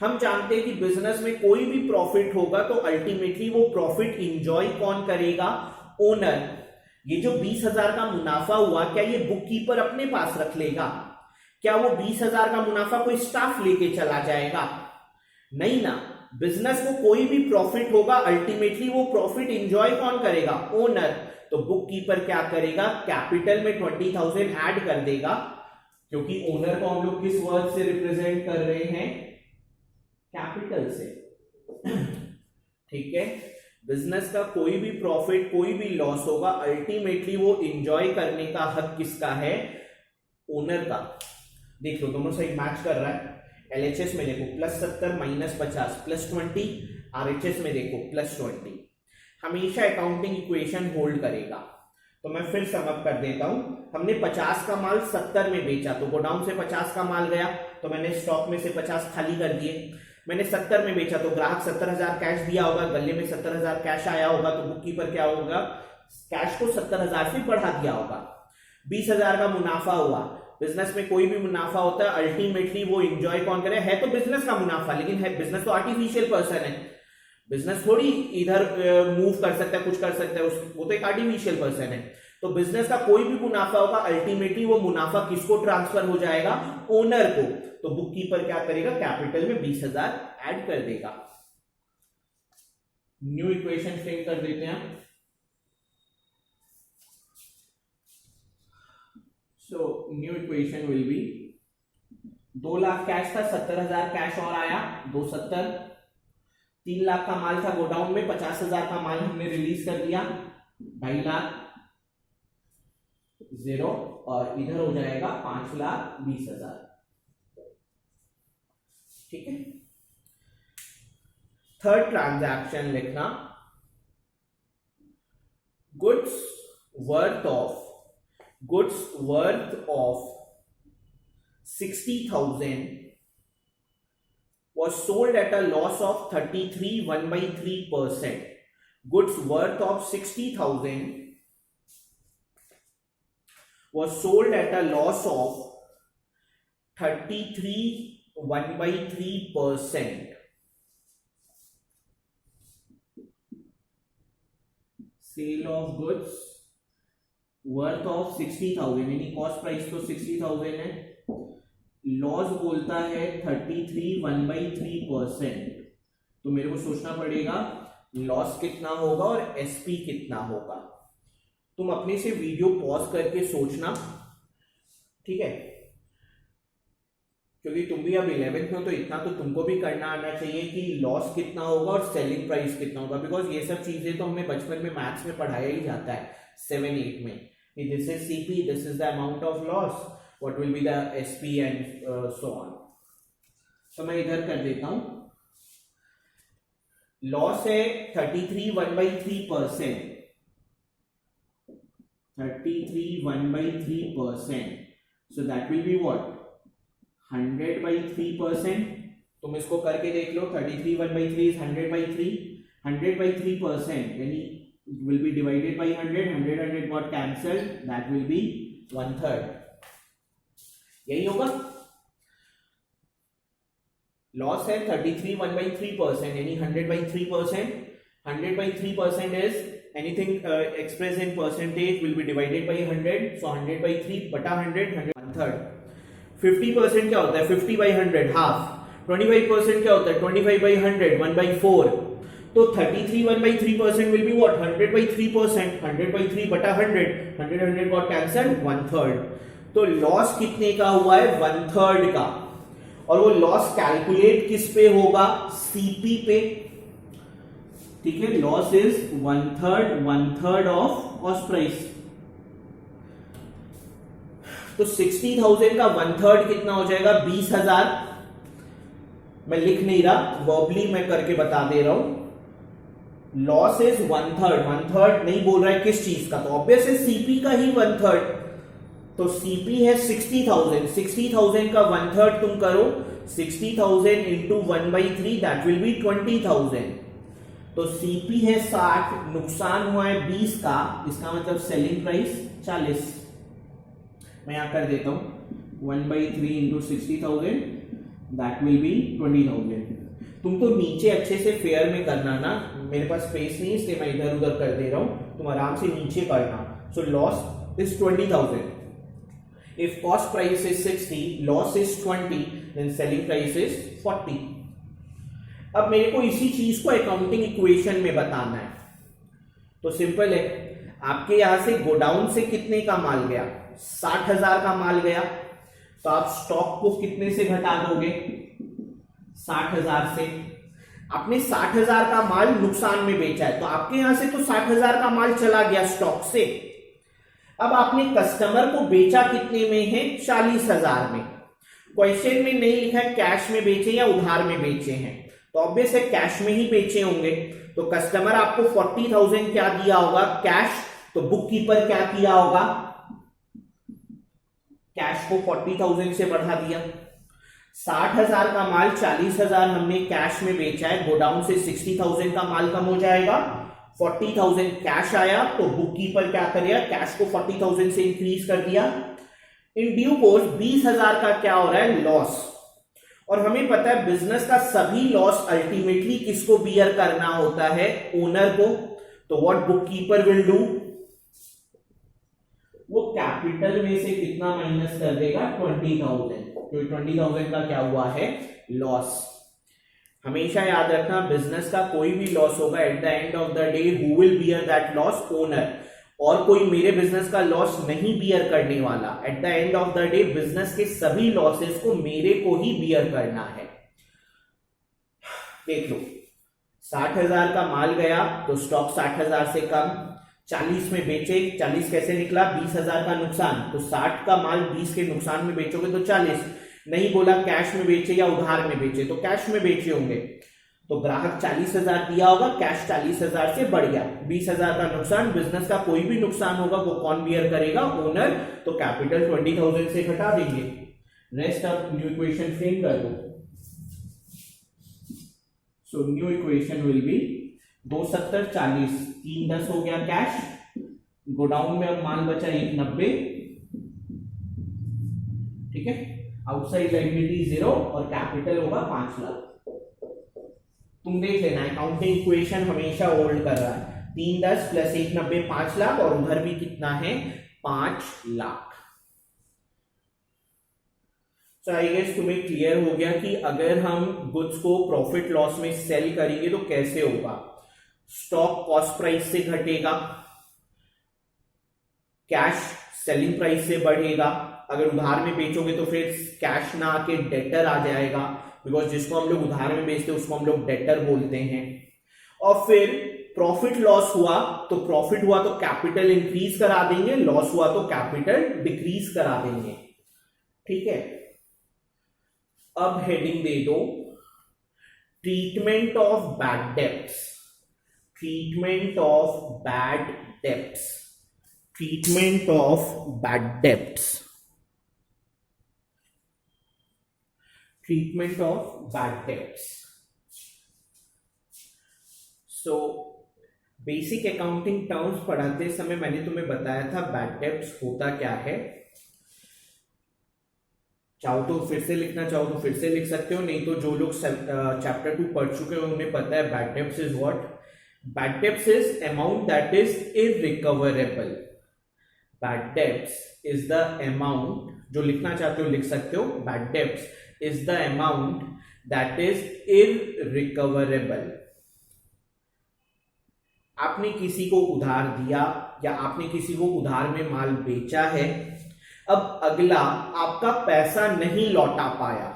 Speaker 1: हम जानते हैं कि बिजनेस में कोई भी प्रॉफिट होगा तो अल्टीमेटली वो प्रॉफिट इंजॉय कौन करेगा, ओनर। ये जो 20,000 का मुनाफा हुआ, क्या ये बुक कीपर अपने पास रख लेगा? क्या वो 20,000 का मुनाफा कोई स्टाफ लेके चला जाएगा? नहीं ना। बिजनेस को कोई भी प्रॉफिट होगा, अल्टीमेटली वो प्रॉफिट इंजॉय कौन करेगा, ओनर। तो बुक कीपर क्या करेगा, कैपिटल में 20,000 ऐड कर देगा, क्योंकि ओनर को हम लोग किस वर्ड से रिप्रेजेंट कर रहे हैं, कैपिटल से। ठीक है। बिजनेस का कोई भी प्रॉफिट, कोई भी लॉस होगा, अल्टीमेटली वो एंजॉय करने का हक किसका है, ओनर का। देख लो दोनों साइड मैच कर रहा है। एलएचएस में देखो +70 -50 +20, आरएचएस में देखो +20। हमेशा अकाउंटिंग इक्वेशन होल्ड करेगा। तो मैं फिर समअप कर देता हूं। हमने 50 का माल 70 में बेचा, तो गोडाउन से 50 का माल गया, तो मैंने स्टॉक में से 50 खाली कर दिए। मैंने 70 में बेचा, तो ग्राहक 70,000 कैश दिया होगा, गले में 70,000 कैश आया होगा, तो बुक कीपर क्या होगा, कैश को 70,000 से बढ़ा दिया होगा। 20,000 का मुनाफा हुआ। बिजनेस में कोई भी मुनाफा होता है, अल्टीमेटली वो एंजॉय कौन करे, है तो बिजनेस का मुनाफा, लेकिन है बिजनेस तो आर्टिफिशियल पर्सन है, बिजनेस थोड़ी इधर मूव कर सकता है, कुछ कर सकता है, वो तो एक आर्टिफिशियल पर्सन है। तो बिजनेस का कोई भी मुनाफा होगा, अल्टीमेटली वो मुनाफा किसको ट्रांसफर हो जाएगा, ओनर को। तो बुक कीपर क्या करेगा, कैपिटल में 20,000 ऐड कर देगा। न्यू इक्वेशन फ्रेम कर देते हैं। So new equation will B 2 lakh cash था, 70,000 कैश और आया, 270। 3 लाख का माल था गोडाउन में, 50,000 का माल हमने रिलीज कर दिया, 2.5 लाख 0, और इधर हो जाएगा 5,20,000। ठीक है। थर्ड ट्रांजैक्शन लिखना, goods worth of 60,000 was sold at a loss of 33 1/3%. Goods worth of 60,000 was sold at a loss of 33 1/3%. Sale of goods worth of 60,000, यानी कॉस्ट प्राइस तो 60,000 है, लॉस बोलता है 33 1/3%। तो मेरे को सोचना पड़ेगा लॉस कितना होगा और एसपी कितना होगा। तुम अपने से वीडियो पॉज करके सोचना, ठीक है, क्योंकि तुम भी अब 11th में हो, तो इतना तो तुमको भी करना आना चाहिए कि लॉस कितना होगा और सेलिंग प्राइस कितना होगा, बिकॉज ये सब चीजें तो हमें बचपन में मैथ्स में पढ़ाया ही जाता है 7-8 में, कि this is CP, this is the amount of loss, what will be the SP and so on. तो मैं इधर कर देता हूं, लॉस है 33 1/3%, 33 1/3%, so that will be what, 100/3%। तुम इसको करके देख लो, 33 1/3 is 100/3, 100/3% यानी will be divided by 100, 100 got cancelled, that will be 1/3, यही होगा। लॉस है 33 1/3% यानी 100/3%, 100/3% is anything expressed in percentage will be divided by 100, so 100/3 बटा 100, 1/3। 50% क्या होता है, 50/100 हाफ। 25% क्या होता है, 25/100 1/4। तो 33 1/3% will be what, 100/3%, 100/3 बटा 100, 100 got cancelled, 1/3। तो लॉस कितने का हुआ है, 1/3 का, और वो लॉस कैलकुलेट किस पे होगा, सीपी पे, ठीक है। Loss is 1/3 of cost price. तो 60,000 का 1/3 कितना हो जाएगा, 20,000। मैं लिख नहीं रहा, वर्बली मैं करके बता दे रहा हूं। लॉस इज 1/3 नहीं बोल रहा है किस चीज का, तो ऑब्वियस है सीपी का ही 1/3। तो सीपी है 60,000, 60,000 का 1/3 तुम करो, 60,000 इंटू 1/3 दैट विल बी 20,000। तो सीपी है 60, नुकसान हुआ है 20 का, इसका मतलब सेलिंग प्राइस 40। मैं यहां कर देता हूं 1/3 इंटू 60,000 दैट विल बी 20,000। तुमको नीचे अच्छे से फेयर में करना ना, मेरे पास स्पेस नहीं इसलिए मैं इधर उधर कर दे रहा हूं, तुम आराम से नीचे करना। So loss is 20,000। If cost price is 60, loss is 20, then selling price is 40। अब मेरे को इसी चीज को अकाउंटिंग इक्वेशन में बताना है, तो सिंपल है, आपके यहां से गोडाउन से कितने का माल गया, 60,000 का माल गया, तो आप स्टॉक को कितने से घटा दोगे, 60,000 से। आपने 60,000 का माल नुकसान में बेचा है, तो आपके यहां से तो 60,000 का माल चला गया स्टॉक से। अब आपने कस्टमर को बेचा कितने में है, 40,000 में। क्वेश्चन में नहीं लिखा है कैश में बेचे या उधार में बेचे हैं, तो ऑब्वियस है कैश में ही बेचे होंगे। तो कस्टमर आपको 40,000 क्या दिया होगा, कैश। तो बुक कीपर क्या किया होगा, कैश को 40,000 से बढ़ा दिया। 60,000 का माल 40,000 हमने कैश में बेचा है, गोडाउन से 60,000 का माल कम हो जाएगा, 40,000 कैश आया, तो बुक कीपर क्या करेगा, कैश को 40,000 से इंक्रीज कर दिया। इन ड्यू कोर्स 20,000 का क्या हो रहा है, लॉस। और हमें पता है बिजनेस का सभी लॉस अल्टीमेटली किसको बियर करना होता है, ओनर को। तो what book keeper will do, वो कैपिटल में से कितना माइनस कर देगा, 20,000, तो 20,000 का क्या हुआ है, लॉस। हमेशा याद रखना बिजनेस का कोई भी लॉस होगा, at the end of the day who will bear that loss, owner. और कोई मेरे बिजनेस का लॉस नहीं बियर करने वाला, at the end of the day business के सभी लॉसेस को मेरे को ही बियर करना है। देख लो 60,000 का माल गया तो स्टॉक 60,000 से कम, 40 में बेचे, 40 कैसे निकला, 20,000 का नुकसान, तो 60 का माल 20 के नुकसान में बेचोगे तो 40, नहीं बोला कैश में बेचे या उधार में बेचे, तो कैश में बेचे होंगे, तो ग्राहक 40,000 दिया होगा, कैश 40,000 से बढ़ गया, 20,000 का नुकसान। बिजनेस का कोई भी नुकसान होगा वो कौन बियर करेगा, ओनर, तो कैपिटल 20,000 से घटा देंगे। रेस्ट अब न्यू इक्वेशन फ्रेम कर दो। So new equation will B 2 70 40, 3 10 हो गया कैश, गोडाउन में अब माल बचा 190, ठीक है, आउटसाइड लायबिलिटी 0 और कैपिटल होगा 5 लाख। तुम देख लेना अकाउंटिंग इक्वेशन हमेशा होल्ड कर रहा है, 3 10 प्लस 190 5 लाख, और उधर भी कितना है, 5 लाख। तो आई गेस तुम्हें क्लियर हो गया कि अगर हम गुड्स को प्रॉफिट लॉस में सेल करेंगे तो कैसे होगा। स्टॉक कॉस्ट प्राइस से घटेगा, कैश सेलिंग प्राइस से बढ़ेगा, अगर उधार में बेचोगे तो फिर कैश ना आके डेटर आ जाएगा, बिकॉज जिसको हम लोग उधार में बेचते हैं उसको हम लोग डेटर बोलते हैं। और फिर प्रॉफिट लॉस हुआ तो प्रॉफिट हुआ तो कैपिटल इंक्रीज करा देंगे, लॉस हुआ तो कैपिटल डिक्रीज करा देंगे, ठीक है। अब हेडिंग दे दो treatment of bad debts, treatment of bad debts, treatment of bad debts, treatment of bad debts. So basic accounting terms पढ़ाते समय मैंने तुम्हें बताया था बैड डेब्ट्स होता क्या है। चाहो तो फिर से लिखना चाहो तो फिर से लिख सकते हो, नहीं तो जो लोग चैप्टर 2 पढ़ चुके हैं उन्हें पता है bad debts is what. Bad debts is amount that is irrecoverable. Bad debts is the amount, जो लिखना चाहते हो लिख सकते हो, bad debts is the amount that is irrecoverable। आपने किसी को उधार दिया या आपने किसी को उधार में माल बेचा है, अब अगला आपका पैसा नहीं लौटा पाया,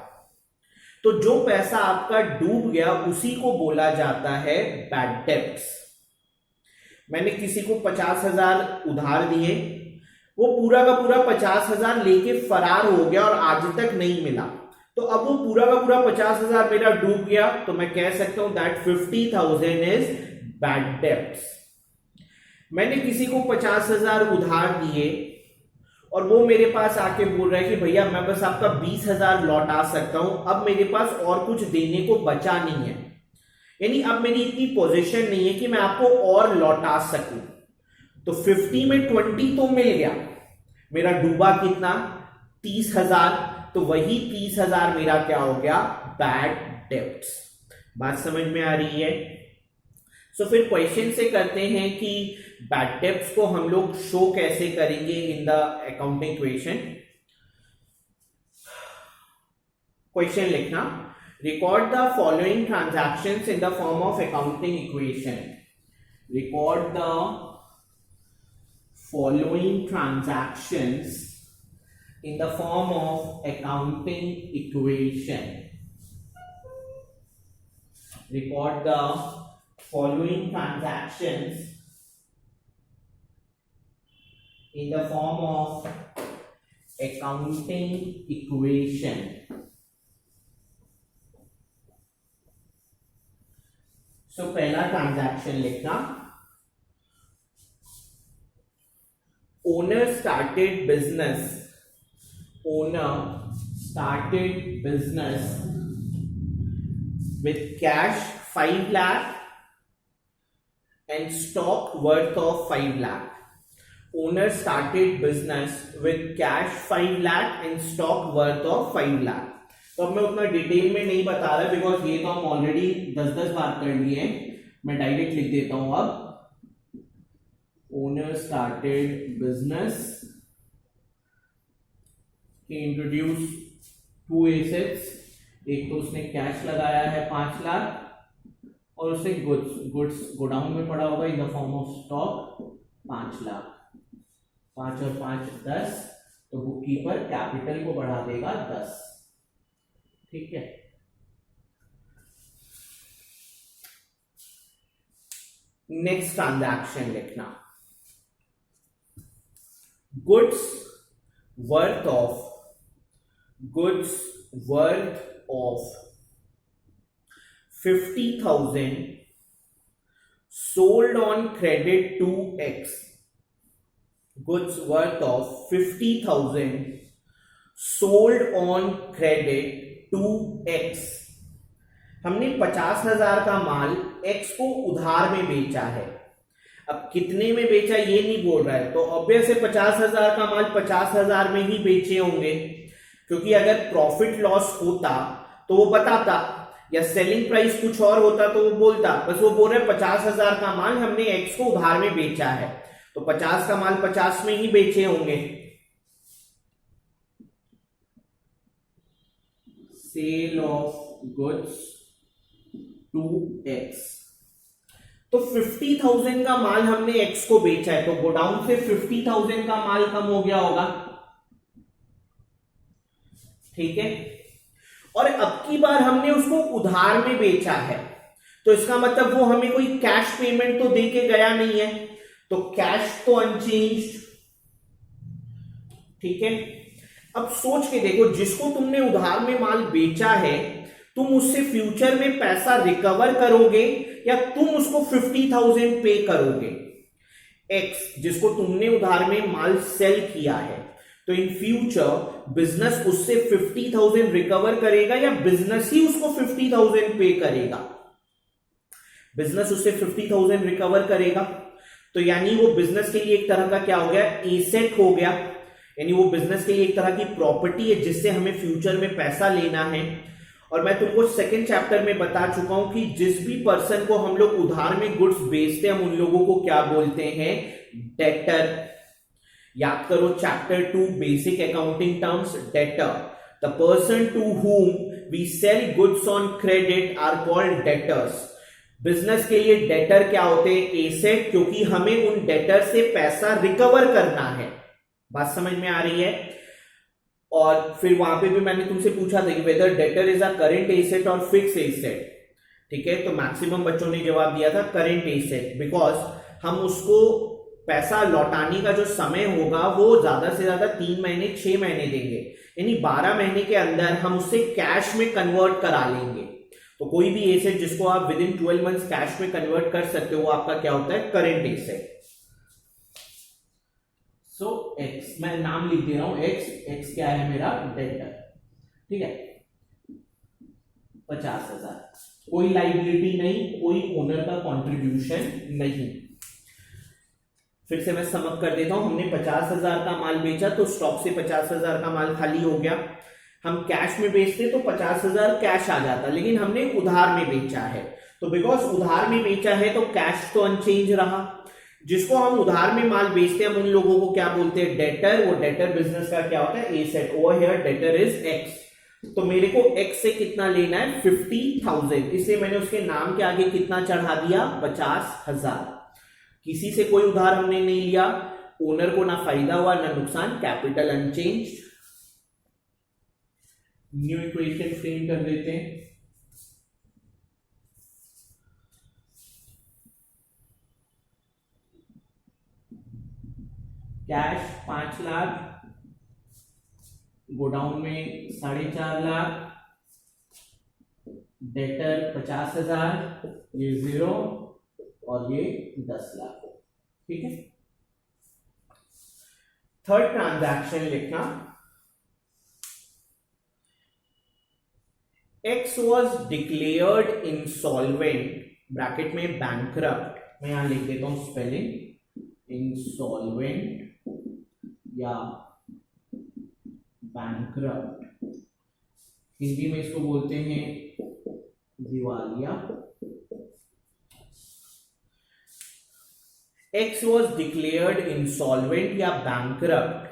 Speaker 1: तो जो पैसा आपका डूब गया उसी को बोला जाता है बैड डेब्ट्स। मैंने किसी को 50,000 उधार दिए, वो पूरा का पूरा 50,000 लेके फरार हो गया और आज तक नहीं मिला, तो अब वो पूरा का पूरा 50,000 मेरा डूब गया, तो मैं कह सकता हूं दैट 50,000 इज बैड डेब्ट्स। मैंने किसी को 50,000 उधार दिए और वो मेरे पास आके बोल रहा है कि भैया मैं बस आपका 20,000 लौटा सकता हूं, अब मेरे पास और कुछ देने को बचा नहीं है, यानी अब मेरी इतनी पोजीशन नहीं है कि मैं आपको और लौटा सकूं। तो 50 में 20 तो मिल गया, मेरा डूबा कितना, 30,000, तो वही 30,000 मेरा क्या हो गया, बैड डेब्ट्स। बात समझ में आ रही है। सो फिर क्वेश्चन से करते हैं कि बैड डेब्ट्स को हम लोग शो कैसे करेंगे in the accounting equation. Question लिखना, record the following transactions in the form of accounting equation. Record the following transactions in the form of accounting equation. Record the following transactions in the form of accounting equation. So पहला transaction लिखना, owner started business with cash 5 lakh and stock worth of 5 lakh. Owner started business with cash 5 lakh and stock worth of 5 lakh. तो अब मैं उतना detail में नहीं बता रहा बिकॉज ये तो हम ऑलरेडी 10 बार कर लिए हैं. मैं डायरेक्ट लिख देता हूं अब. Owner started business, introduce 2 assets. एक तो उसने कैश लगाया है 5 लाख और उसे गुड्स गोडाउन में पड़ा होगा इन the form of stock 5 lakh. 5 और 5 10. तो बुककीपर कैपिटल को बढ़ा देगा 10. ठीक है. नेक्स्ट ट्रांजैक्शन लिखना. Goods worth of 50,000 sold on credit to X. Goods worth of 50,000 sold on credit to X. हमने 50,000 का माल X को उधार में बेचा है. अब कितने में बेचा ये नहीं बोल रहा है, तो ऑब्वियस है 50,000 का माल 50,000 में ही बेचे होंगे, क्योंकि अगर प्रॉफिट लॉस होता तो वो बताता, या सेलिंग प्राइस कुछ और होता तो वो बोलता. बस वो बोल रहे 50,000 का माल हमने X को उधार में बेचा है, तो 50 का माल 50 में ही बेचे होंगे. Sale of goods to X. तो 50,000 का माल हमने X को बेचा है, तो गोडाउन से 50,000 का माल कम हो गया होगा. ठीक है. और अब की बार हमने उसको उधार में बेचा है, तो इसका मतलब वो हमें कोई कैश पेमेंट तो दे के गया नहीं है, तो कैश तो अनचेंज्ड. ठीक है. अब सोच के देखो, जिसको तुमने उधार में माल बेचा है तुम उससे फ्यूचर में पैसा रिकवर करोगे या तुम उसको 50,000 पे करोगे. X जिसको तुमने उधार में माल सेल किया है, तो इन फ्यूचर बिजनेस उससे 50,000 रिकवर करेगा या बिजनेस ही उसको 50,000 पे करेगा. बिजनेस उससे 50,000 रिकवर करेगा, तो यानी वो बिजनेस के लिए एक तरह का क्या हो गया, एसेट हो गया. यानी वो बिजनेस के लिए एक तरह की प्रॉपर्टी है जिससे हमें फ्यूचर में पैसा लेना है. और मैं तुमको सेकंड चैप्टर में बता चुका हूं कि जिस भी पर्सन को हम लोग उधार में गुड्स बेचते हैं हम उन लोगों को क्या बोलते हैं, डेटर. याद करो chapter 2 basic accounting terms. Debtor, the person to whom we sell goods on credit are called debtors. Business के लिए डेटर क्या होते हैं, एसेट, क्योंकि हमें उन डेटर से पैसा रिकवर करना है. बात समझ में आ रही है. और फिर वहां पे भी मैंने तुमसे पूछा था कि whether debtor is a current asset और फिक्स एसेट. ठीक है. तो मैक्सिमम बच्चों ने जवाब दिया था करेंट एसेट, बिकॉज हम उसको पैसा लौटाने का जो समय होगा वो ज्यादा से ज्यादा 3 महीने 6 महीने देंगे, यानी 12 महीने के अंदर हम उससे कैश में कन्वर्ट करा लेंगे. तो कोई भी एसेट जिसको आप विद इन 12 मंथ्स कैश में कन्वर्ट कर सकते हो वो आपका क्या होता है, करेंट एसेट. सो X मैं नाम लिख दे रहा हूं, X क्या है मेरा, डेटर. ठीक है. 50,000, कोई लाइबिलिटी नहीं, कोई ओनर का कंट्रीब्यूशन नहीं. फिर से मैं समअप कर देता हूं. हमने 50,000 का माल बेचा तो स्टॉक से 50,000 का माल खाली हो गया. हम कैश में बेचते तो 50,000 कैश आ जाता, लेकिन हमने उधार में बेचा है, तो बिकॉज उधार में बेचा है तो कैश तो अनचेंज रहा. जिसको हम उधार में माल बेचते हैं हम उन लोगों को क्या बोलते हैं, डेटर. वो डेटर बिजनेस का क्या होता है, asset. Over here debtor is X. तो मेरे को X से कितना लेना है, 50,000, इसलिए मैंने उसके नाम के आगे कितना चढ़ा दिया, 50,000. किसी से कोई उधार हमने नहीं लिया, ओनर को ना फायदा हुआ ना नुकसान, capital unchanged. New equation frame कर देते हैं. कैश 5 लाख, गोडाउन में 4.5 लाख, डेटर 50,000, ये 0 और ये 10 लाख. ठीक है. थर्ड ट्रांजैक्शन लिखना, X was declared insolvent, bracket में बैंकरप्ट, मैं यहां लिख देता हूं स्पेलिंग इंसॉल्वेंट या बैंकरप्ट, हिंदी में इसको बोलते हैं दिवालिया। X was declared insolvent या bankrupt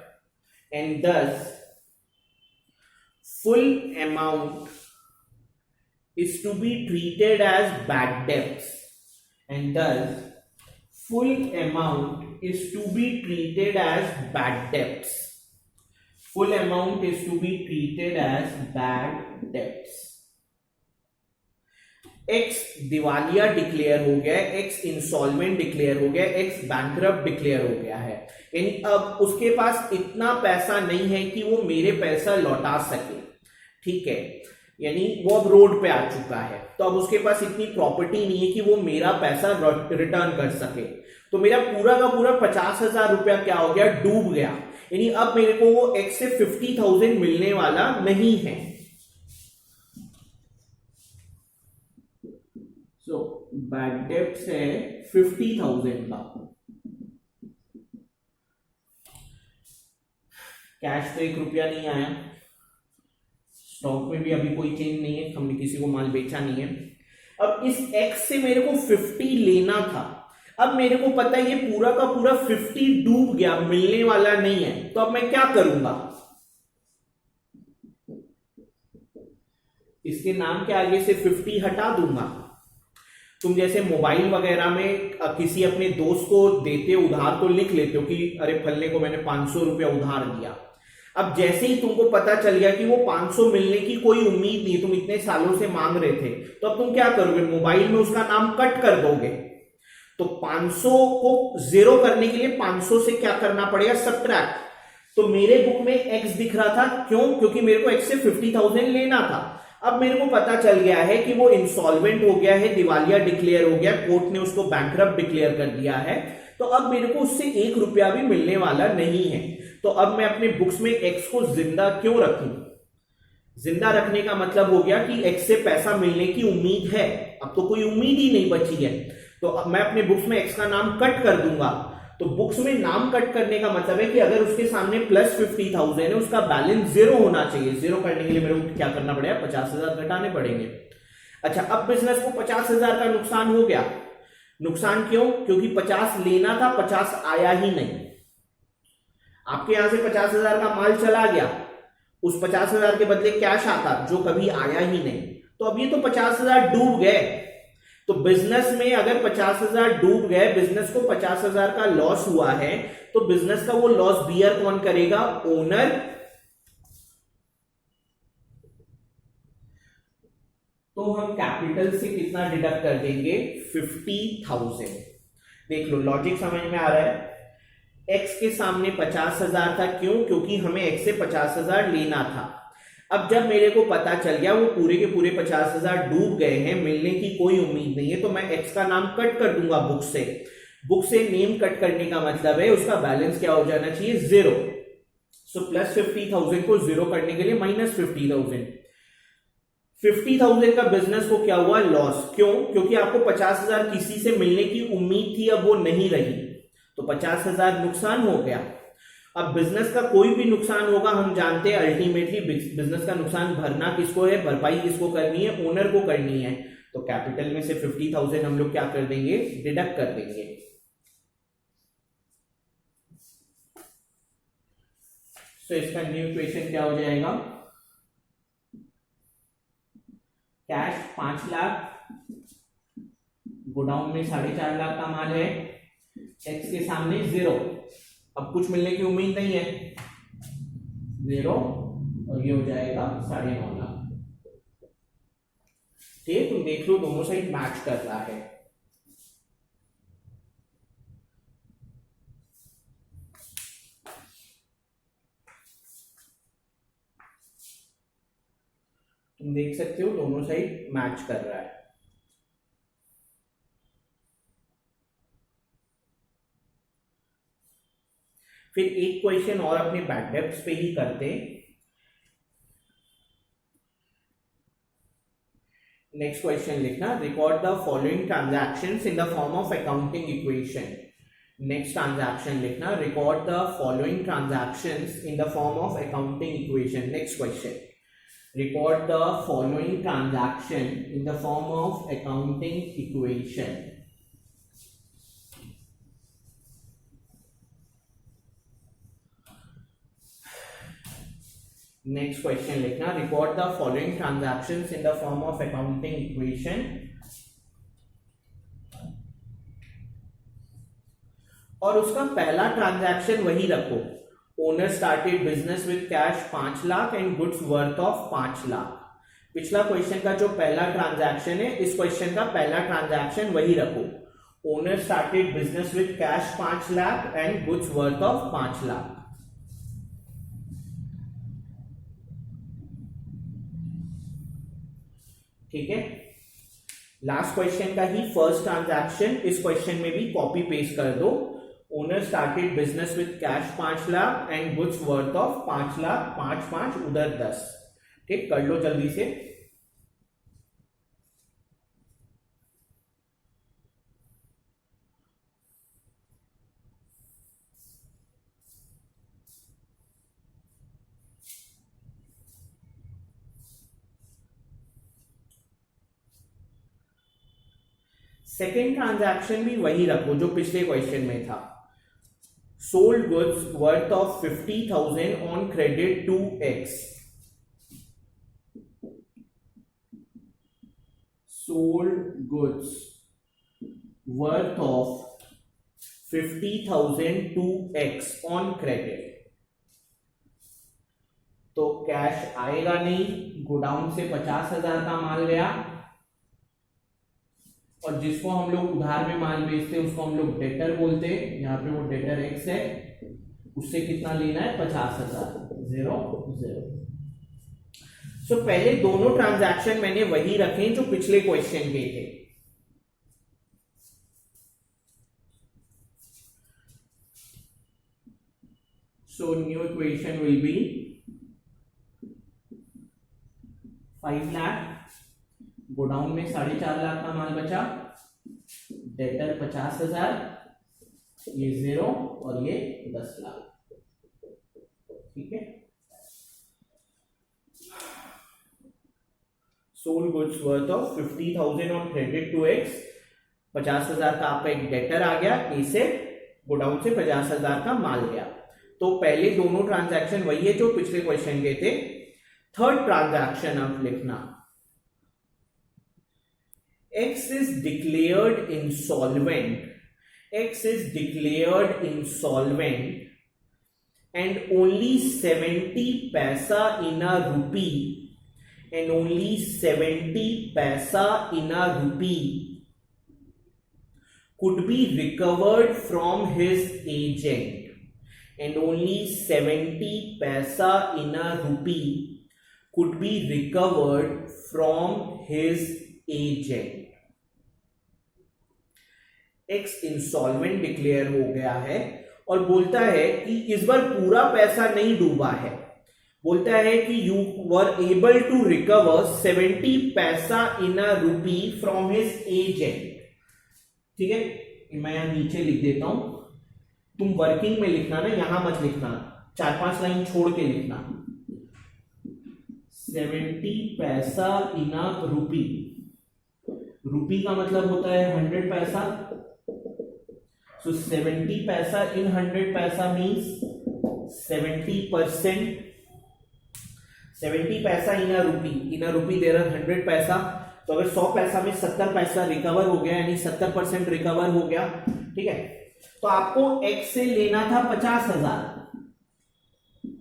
Speaker 1: and thus full amount is to be treated as bad debts, and thus full amount is to be treated as bad debts. Full amount is to be treated as bad debts. X दिवालिया declare हो गया, X insolvent declare हो गया, X bankrupt declare हो गया है, यानी अब उसके पास इतना पैसा नहीं है कि वो मेरे पैसा लौटा सके, ठीक है, यानी वो अब रोड पे आ चुका है, तो अब उसके पास इतनी प्रॉपर्टी नहीं है कि वो मेरा पैसा रिटर्न कर सके, तो मेरा पूरा का पूरा 50,000 रुपया क्या हो गया, डूब गया, यानी अब मेरे को वो X से 50,000 मिलने वाला नहीं है। सो बैड डेब्ट्स है 50,000 का, कैश तो 1 रुपया नहीं आया, स्टॉक में भी अभी कोई चेंज नहीं है, हमने किसी को माल बेचा नहीं है। अब इस X से मेरे को 50 लेना था, अब मेरे को पता है ये पूरा का पूरा 50 डूब गया, मिलने वाला नहीं है, तो अब मैं क्या करूंगा, इसके नाम के आगे से 50 हटा दूंगा। तुम जैसे मोबाइल वगैरह में किसी अपने दोस्त को देते हो उधार, तो लिख लेते हो कि अरे फलने को मैंने 500 रुपया उधार दिया। अब जैसे ही तुमको पता चल गया कि वो 500 मिलने की कोई उम्मीद नहीं, तुम इतने सालों से मांग रहे थे, तो अब तुम क्या करोगे, मोबाइल में उसका नाम कट कर दोगे। तो 500 को जीरो करने के लिए 500 से क्या करना पड़ेगा, सब्ट्रैक्ट। तो मेरे बुक में X दिख रहा था, क्यों, क्योंकि मेरे को X से 50,000 लेना था। अब मेरे को पता चल गया है कि वो इंसॉल्वेंट हो गया है, दिवालिया डिक्लेयर हो गया, कोर्ट ने उसको बैंकरप्ट डिक्लेयर कर दिया है, तो अब मेरे को उससे 1 रुपया भी मिलने वाला नहीं है। तो अब मैं अपने बुक्स में X को जिंदा क्यों रखूं, जिंदा रखने का मतलब हो गया कि X से पैसा मिलने की उम्मीद है, अब तो कोई उम्मीद ही नहीं बची है, तो अब मैं अपने बुक्स में X का नाम कट कर दूंगा। तो बुक्स में नाम कट करने का मतलब है कि अगर उसके सामने प्लस 50,000 है, उसका बैलेंस 0 होना चाहिए। 0 करने के लिए मेरे को क्या करना पड़ेगा, 50,000 घटाने पड़ेंगे। अच्छा, अब बिजनेस को 50,000 का नुकसान हो गया। नुकसान क्यों, क्योंकि 50 लेना था, 50 आया ही नहीं। आपके यहां से 50,000 का माल चला गया, उस 50,000 के बदले कैश आता जो कभी आया ही नहीं, तो अब ये तो 50,000 डूब गए। तो बिजनेस में अगर 50,000 डूब गए, बिजनेस को 50,000 का लॉस हुआ है, तो बिजनेस का वो लॉस बियर कौन करेगा, ओनर। तो हम कैपिटल से कितना डिडक्ट कर देंगे, 50,000। देख लो लॉजिक समझ में आ रहा है। X के सामने 50,000 था, क्यों, क्योंकि हमें X से 50,000 लेना था। अब जब मेरे को पता चल गया वो पूरे के पूरे 50,000 डूब गए हैं, मिलने की कोई उम्मीद नहीं है, तो मैं X का नाम कट कर दूंगा बुक से। बुक से नेम कट करने का मतलब है उसका बैलेंस क्या हो जाना चाहिए, 0। सो प्लस 50,000 को 0 करने के लिए माइनस 50,000। 50,000 का बिजनेस को क्या हुआ, लॉस। क्यों, क्योंकि आपको 50,000 किसी से मिलने की उम्मीद थी, अब वो नहीं रही, तो 50,000 नुकसान हो गया। अब बिजनेस का कोई भी नुकसान होगा, हम जानते हैं अल्टीमेटली बिजनेस का नुकसान भरना किसको है, भरपाई किसको करनी है, ओनर को करनी है। तो कैपिटल में से 50,000 हम लोग क्या कर देंगे, डिडक्ट कर देंगे। तो इसका न्यू इक्वेशन क्या हो जाएगा, कैश 5 लाख, गोडाउन में 4.5 लाख का माल है, X के सामने 0, अब कुछ मिलने की उम्मीद नहीं है, 0, और ये हो जाएगा 9.5 लाख। ठीक, तुम देख लो दोनों साइड मैच कर रहा है। तुम देख सकते हो दोनों साइड मैच कर रहा है। फिर एक क्वेश्चन और अपने बैड डेब्ट्स पे ही करते। नेक्स्ट क्वेश्चन लिखना, record the following transactions in the form of accounting equation. Next transaction लिखना, record the following transactions in the form of accounting equation. Next question, record the following transaction in the form of accounting equation. Next question लिखना, record the following transactions in the form of accounting equation. और उसका पहला transaction वही रखो, owner started business with cash 5 lakh and goods worth of 5 lakh. पिछला question का जो पहला ट्रांजैक्शन है, इस क्वेश्चन का पहला ट्रांजैक्शन वही रखो, owner started business with cash 5 lakh and goods worth of 5 lakh. ठीक है, लास्ट क्वेश्चन का ही फर्स्ट ट्रांजैक्शन इस क्वेश्चन में भी कॉपी पेस्ट कर दो, owner started business with cash 5 lakh and goods worth of 5 lakh, 5 उधर 10। ठीक, कर लो जल्दी से। सेकेंड ट्रांजैक्शन भी वही रखो जो पिछले क्वेश्चन में था, sold goods worth of 50,000 on credit to X. Sold goods worth of 50,000 to X on credit. तो कैश आएगा नहीं, गोडाउन से 50,000 का माल गया, और जिसको हम लोग उधार में माल बेचते हैं उसको हम लोग डेटर बोलते हैं, यहाँ पे वो डेटर एक्स है, उससे कितना लेना है 50,000, 0। सो पहले दोनों ट्रांजैक्शन मैंने वही रखे जो पिछले क्वेश्चन के थे। So new equation will be 5 lakh, godown में 4.5 लाख का माल बचा, डेटर 50,000, ये 0 और ये 10 लाख। ठीक है, sold goods worth of 50,000 on credit to X, 50,000 का आपका एक डेटर आ गया, ए से गोडाउन से 50,000 का माल गया। तो पहले दोनों ट्रांजैक्शन वही है जो पिछले क्वेश्चन के थे। थर्ड ट्रांजैक्शन अब लिखना, X is declared insolvent. X is declared insolvent and only 70 paisa in a rupee, and only 70 paisa in a rupee could be recovered from his agent, and only 70 paisa in a rupee could be recovered from his agent. X insolvent declare हो गया है और बोलता है कि इस बार पूरा पैसा नहीं डूबा है, बोलता है कि you were able to recover 70 पैसा इन अ रूपी फ्रॉम हिज एजेंट। ठीक है, मैं यहां नीचे लिख देता हूं, तुम वर्किंग में लिखना ना, यहां मत लिखना, 4-5 लाइन छोड़ के लिखना। 70 पैसा इन अ रूपी, रूपी का मतलब होता है 100 पैसा, सो 70 पैसा इन 100 पैसा मीन्स 70%। 70 पैसा इन अ रूपी दे रहा 100 पैसा, तो अगर 100 पैसा में 70 पैसा रिकवर हो गया, यानी 70% रिकवर हो गया। ठीक है, तो आपको एक्स से लेना था 50,000,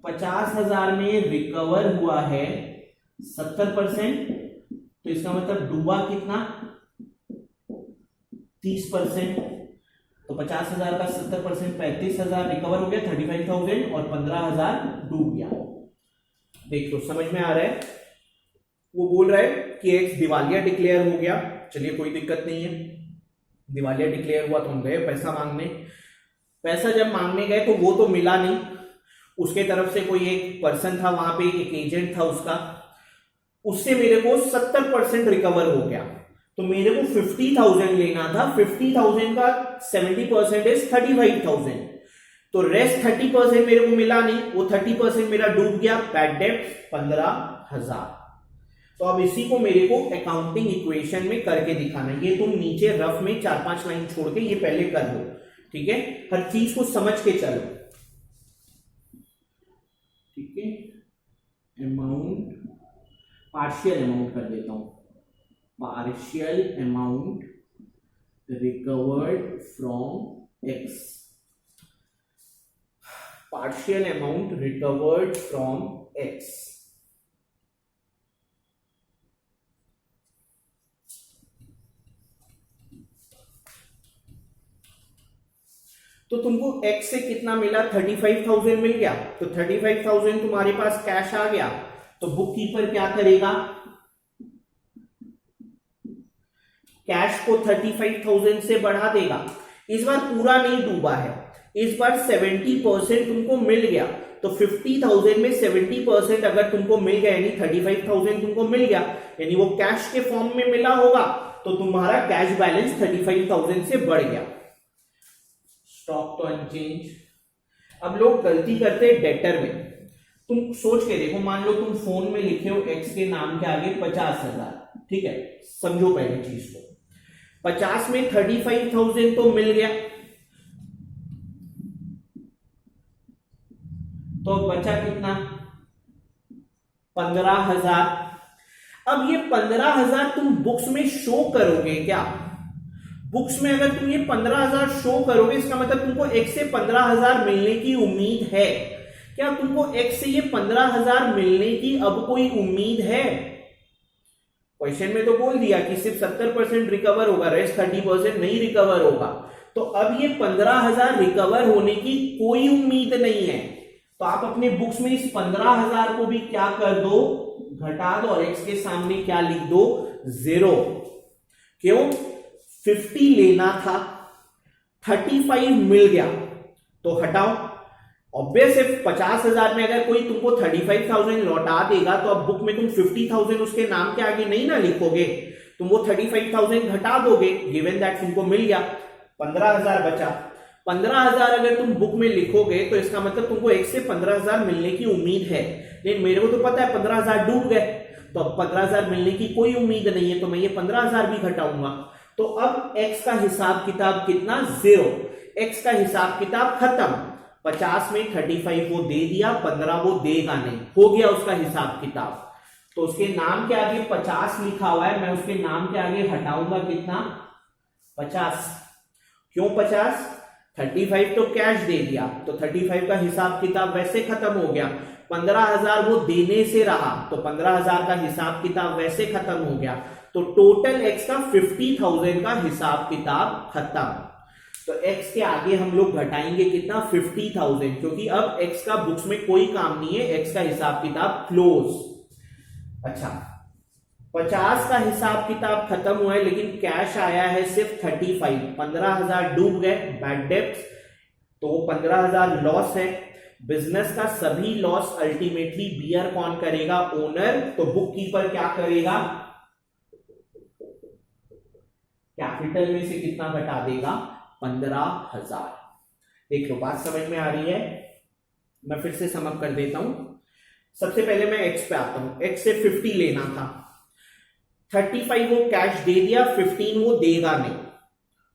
Speaker 1: 50,000 में रिकवर हुआ है 70%, तो इसका मतलब डूबा कितना 30%। तो 50,000 का 70% 35,000 रिकवर हो गया, 35,000, और 15,000 डूब गया। देख लो, समझ में आ रहा है? वो बोल रहा है कि एक्स दिवालिया डिक्लेयर हो गया, चलिए कोई दिक्कत नहीं है, दिवालिया डिक्लेयर हुआ तो हम गए पैसा मांगने। पैसा जब मांगने गए तो वो तो मिला नहीं, उसके तरफ से कोई एक पर्सन था वहां पे, एक एजेंट था उसका, उससे मेरे को 70% रिकवर हो गया। तो मेरे को 50,000 लेना था, 50,000 का 70% इज 35,000, तो रेस्ट 30% मेरे को मिला नहीं, वो 30% मेरा डूब गया, बैड डेट 15,000। तो अब इसी को मेरे को अकाउंटिंग इक्वेशन में करके दिखाना है। ये तुम नीचे रफ में 4-5 लाइन छोड़ के ये पहले कर लो, ठीक है, हर चीज को समझ के चलो, ठीक है। अमाउंट, पार्शियल अमाउंट कर देता हूं, partial amount recovered from x, partial amount recovered from X। तो तुमको X से कितना मिला, 35,000 मिल गया, तो 35,000 तुम्हारे पास कैश आ गया, तो बुक कीपर क्या करेगा, कैश को 35,000 से बढ़ा देगा। इस बार पूरा नहीं डूबा है, इस बार 70% तुमको मिल गया, तो 50,000 में 70% अगर तुमको मिल गया यानी 35,000 तुमको मिल गया, यानी वो कैश के फॉर्म में मिला होगा, तो तुम्हारा कैश बैलेंस 35,000 से बढ़ गया। स्टॉक तो अनचेंज। अब लोग गलती करते हैं डेटर में, तुम सोच के देखो, मान लो तुम फोन में लिखे हो एक्स के नाम के आगे 50,000, ठीक है, समझो पहले चीज को, 50 में 35,000 तो मिल गया, तो बचा कितना, 15,000। अब ये 15,000 तुम बुक्स में शो करोगे क्या, बुक्स में अगर तुम ये 15,000 शो करोगे, इसका मतलब तुमको एक्स से 15,000 मिलने की उम्मीद है क्या, तुमको एक्स से ये 15,000 मिलने की अब कोई उम्मीद है? क्वेश्चन में तो बोल दिया कि सिर्फ 70% रिकवर होगा, रेस्ट 30% नहीं रिकवर होगा, तो अब ये 15,000 रिकवर होने की कोई उम्मीद नहीं है, तो आप अपने बुक्स में इस 15,000 को भी क्या कर दो, घटा दो, और एक्स के सामने क्या लिख दो, 0। क्यों, 50 लेना था, 35 मिल गया, तो हटाओ। ऑब्वियस है 50,000 में अगर कोई तुमको 35,000 लौटा देगा, तो अब बुक में तुम 50,000 उसके नाम के आगे नहीं ना लिखोगे, तुम वो 35,000 घटा दोगे, गिवन दैट तुमको मिल गया, 15,000 बचा। 15,000 अगर तुम बुक में लिखोगे तो इसका मतलब तुमको एक से 15,000 मिलने की उम्मीद है, लेकिन मेरे को तो पता है 15,000 डूब गए, तो अब 15,000 मिलने की कोई उम्मीद नहीं है, तो मैं ये 15,000 भी घटाऊंगा। तो अब x का हिसाब किताब कितना, 0, x का हिसाब किताब खत्म। 50 में 35 वो दे दिया, 15 वो देगा नहीं, हो गया उसका हिसाब किताब। तो उसके नाम के आगे 50 लिखा हुआ है, मैं उसके नाम के आगे हटाऊंगा कितना, 50। क्यों 50, 35 तो कैश दे दिया, तो 35 का हिसाब किताब वैसे खत्म हो गया। 15,000 वो देने से रहा, तो 15,000 का हिसाब किताब वैसे खत्म हो गया, तो टोटल एक्स का 50,000 का हिसाब किताब खत्म। तो एक्स के आगे हम लोग घटाएंगे कितना, 50,000, क्योंकि अब एक्स का बुक्स में कोई काम नहीं है, एक्स का हिसाब किताब क्लोज। अच्छा, 50 का हिसाब किताब खत्म हुआ है, लेकिन कैश आया है सिर्फ 35, 15,000 डूब गए, बैड डेब्ट्स, तो 15,000 लॉस है। बिजनेस का सभी लॉस अल्टीमेटली बियर कौन करेगा, ओनर। तो बुक कीपर क्या करेगा, कैपिटल में से कितना घटा देगा, 15,000। देख लो बात समझ में आ रही है, मैं फिर से समअप कर देता हूं। सबसे पहले मैं एक्स पे आता हूं, एक्स से 50 लेना था, 35 वो कैश दे दिया, 15 वो देगा नहीं,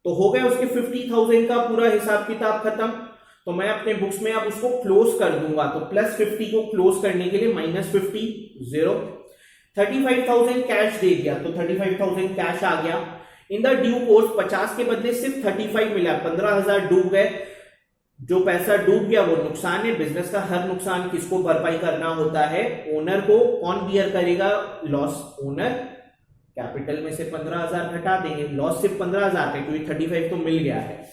Speaker 1: तो हो गया उसके 50,000 का पूरा हिसाब किताब खत्म। तो मैं अपने बुक्स में अब उसको क्लोज कर दूंगा, तो +50 को क्लोज करने के लिए -50, 0। 35,000 कैश दे दिया, तो 35,000 कैश आ गया। इन द ड्यू कोर्स 50 के बदले सिर्फ 35 मिला, 15,000 डूब गए। जो पैसा डूब गया वो नुकसान है, बिजनेस का हर नुकसान किसको भरपाई करना होता है, ओनर को। कौन बियर करेगा लॉस, ओनर। कैपिटल में से 15,000 घटा देंगे, लॉस सिर्फ 15,000 का, क्योंकि 35 तो मिल गया है।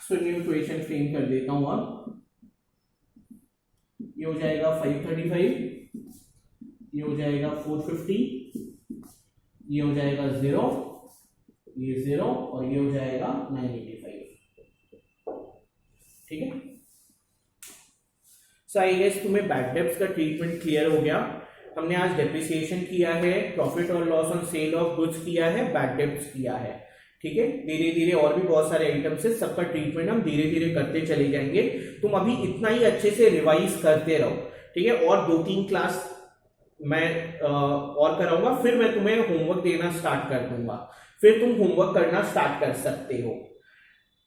Speaker 1: सो न्यू इक्वेशन फ्रेम कर देता हूं। अब ये हो जाएगा 535, ये हो जाएगा 450, ये हो जाएगा 0, ये 0 और ये हो जाएगा 985। ठीक है, सो आई गेस तुम्हें बैड डेब्ट्स का ट्रीटमेंट क्लियर हो गया। हमने आज डेप्रिसिएशन किया है, प्रॉफिट और loss on sale of goods किया है, बैड डेब्ट्स किया है। ठीक है, धीरे धीरे और भी बहुत सारे आइटम्स है, सबका ट्रीटमेंट हम धीरे धीरे करते चले जाएंगे। तुम अभी इतना ही अच्छे से रिवाइज करते रहो। ठीक है, और 2-3 क्लास मैं और कराऊंगा, फिर मैं तुम्हें होमवर्क देना स्टार्ट कर दूंगा, फिर तुम होमवर्क करना स्टार्ट कर सकते हो।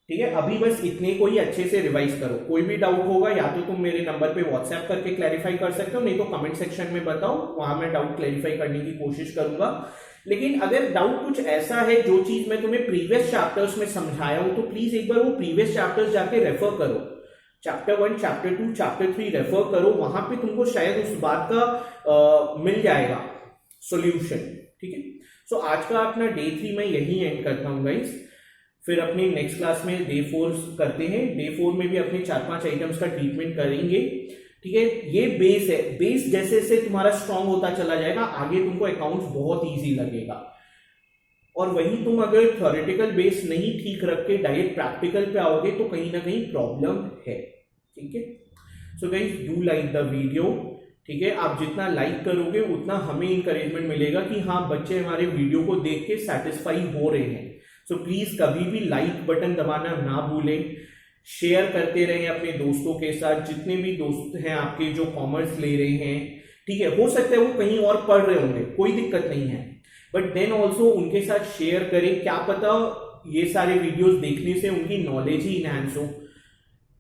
Speaker 1: ठीक है, अभी बस इतने को ही अच्छे से रिवाइज करो। कोई भी डाउट होगा या तो तुम मेरे नंबर पे व्हाट्सएप करके क्लैरिफाई कर सकते हो, नहीं तो कमेंट सेक्शन में बताओ, वहां मैं डाउट क्लैरिफाई करने की कोशिश करूंगा। लेकिन अगर डाउट कुछ ऐसा है जो चीज मैं तुम्हें प्रीवियस चैप्टर्स में समझाया हूं, तो प्लीज एक बार वो प्रीवियस चैप्टर्स जाके रेफर करो। चैप्टर 1, चैप्टर 2, चैप्टर 3 रेफर करो, वहां पे तुमको शायद उस बात का मिल जाएगा सॉल्यूशन। ठीक है, सो आज का अपना डे 3 मैं यही एंड करता हूं गाइस। फिर अपनी नेक्स्ट क्लास में डे 4 करते हैं। डे 4 में भी अपने 4-5 आइटम्स का ट्रीटमेंट करेंगे। ठीक है, ये बेस है, बेस जैसे जैसे तुम्हारा स्ट्रांग होता चला जाएगा, आगे तुमको अकाउंट्स बहुत इजी लगेगा। और वही तुम अगर थ्योरेटिकल बेस नहीं ठीक रख के डायरेक्ट प्रैक्टिकल पे आओगे तो कहीं ना कहीं प्रॉब्लम है। ठीक है, so guys do like the video. ठीक है, आप जितना लाइक करोगे उतना हमें इंकरेजमेंट मिलेगा कि हाँ, बच्चे हमारे वीडियो को देख के सेटिस्फाई हो रहे हैं। सो प्लीज कभी भी लाइक बटन दबाना ना भूलें, शेयर करते रहें अपने दोस्तों के साथ, जितने भी दोस्त हैं आपके जो कॉमर्स ले रहे हैं। ठीक है, हो सकता है वो कहीं और पढ़ रहे होंगे, कोई दिक्कत नहीं है, बट देन ऑल्सो उनके साथ शेयर करें। क्या पता ये सारे वीडियोस देखने से उनकी नॉलेज ही इनहैंस हो।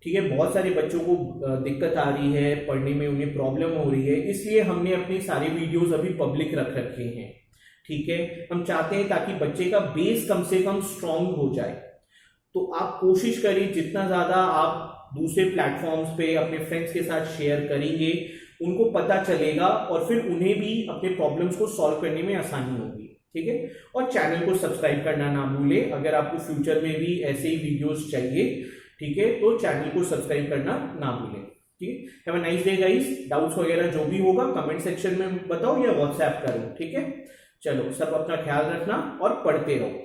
Speaker 1: ठीक है, बहुत सारे बच्चों को दिक्कत आ रही है पढ़ने में, उन्हें प्रॉब्लम हो रही है, इसलिए हमने अपने सारे वीडियोस अभी पब्लिक रख रखे हैं। ठीक है, हम चाहते हैं ताकि बच्चे का बेस कम से कम स्ट्रांग हो जाए। तो आप कोशिश करिए जितना ज्यादा आप दूसरे प्लेटफॉर्म्स पे अपने फ्रेंड्स के साथ शेयर करेंगे, उनको पता चलेगा और फिर उन्हें भी अपने प्रॉब्लम्स को सॉल्व करने में आसानी होगी। ठीक है, और चैनल को सब्सक्राइब करना ना भूलें अगर आपको फ्यूचर में भी ऐसे ही वीडियोस चाहिए। ठीक है, तो चैनल को सब्सक्राइब करना ना भूलें। ठीक है, have a nice day guys. Doubts वगैरह जो भी होगा कमेंट सेक्शन में बताओ या व्हाट्सएप करो। ठीक है, चलो सब अपना ख्याल रखना और पढ़ते रहो।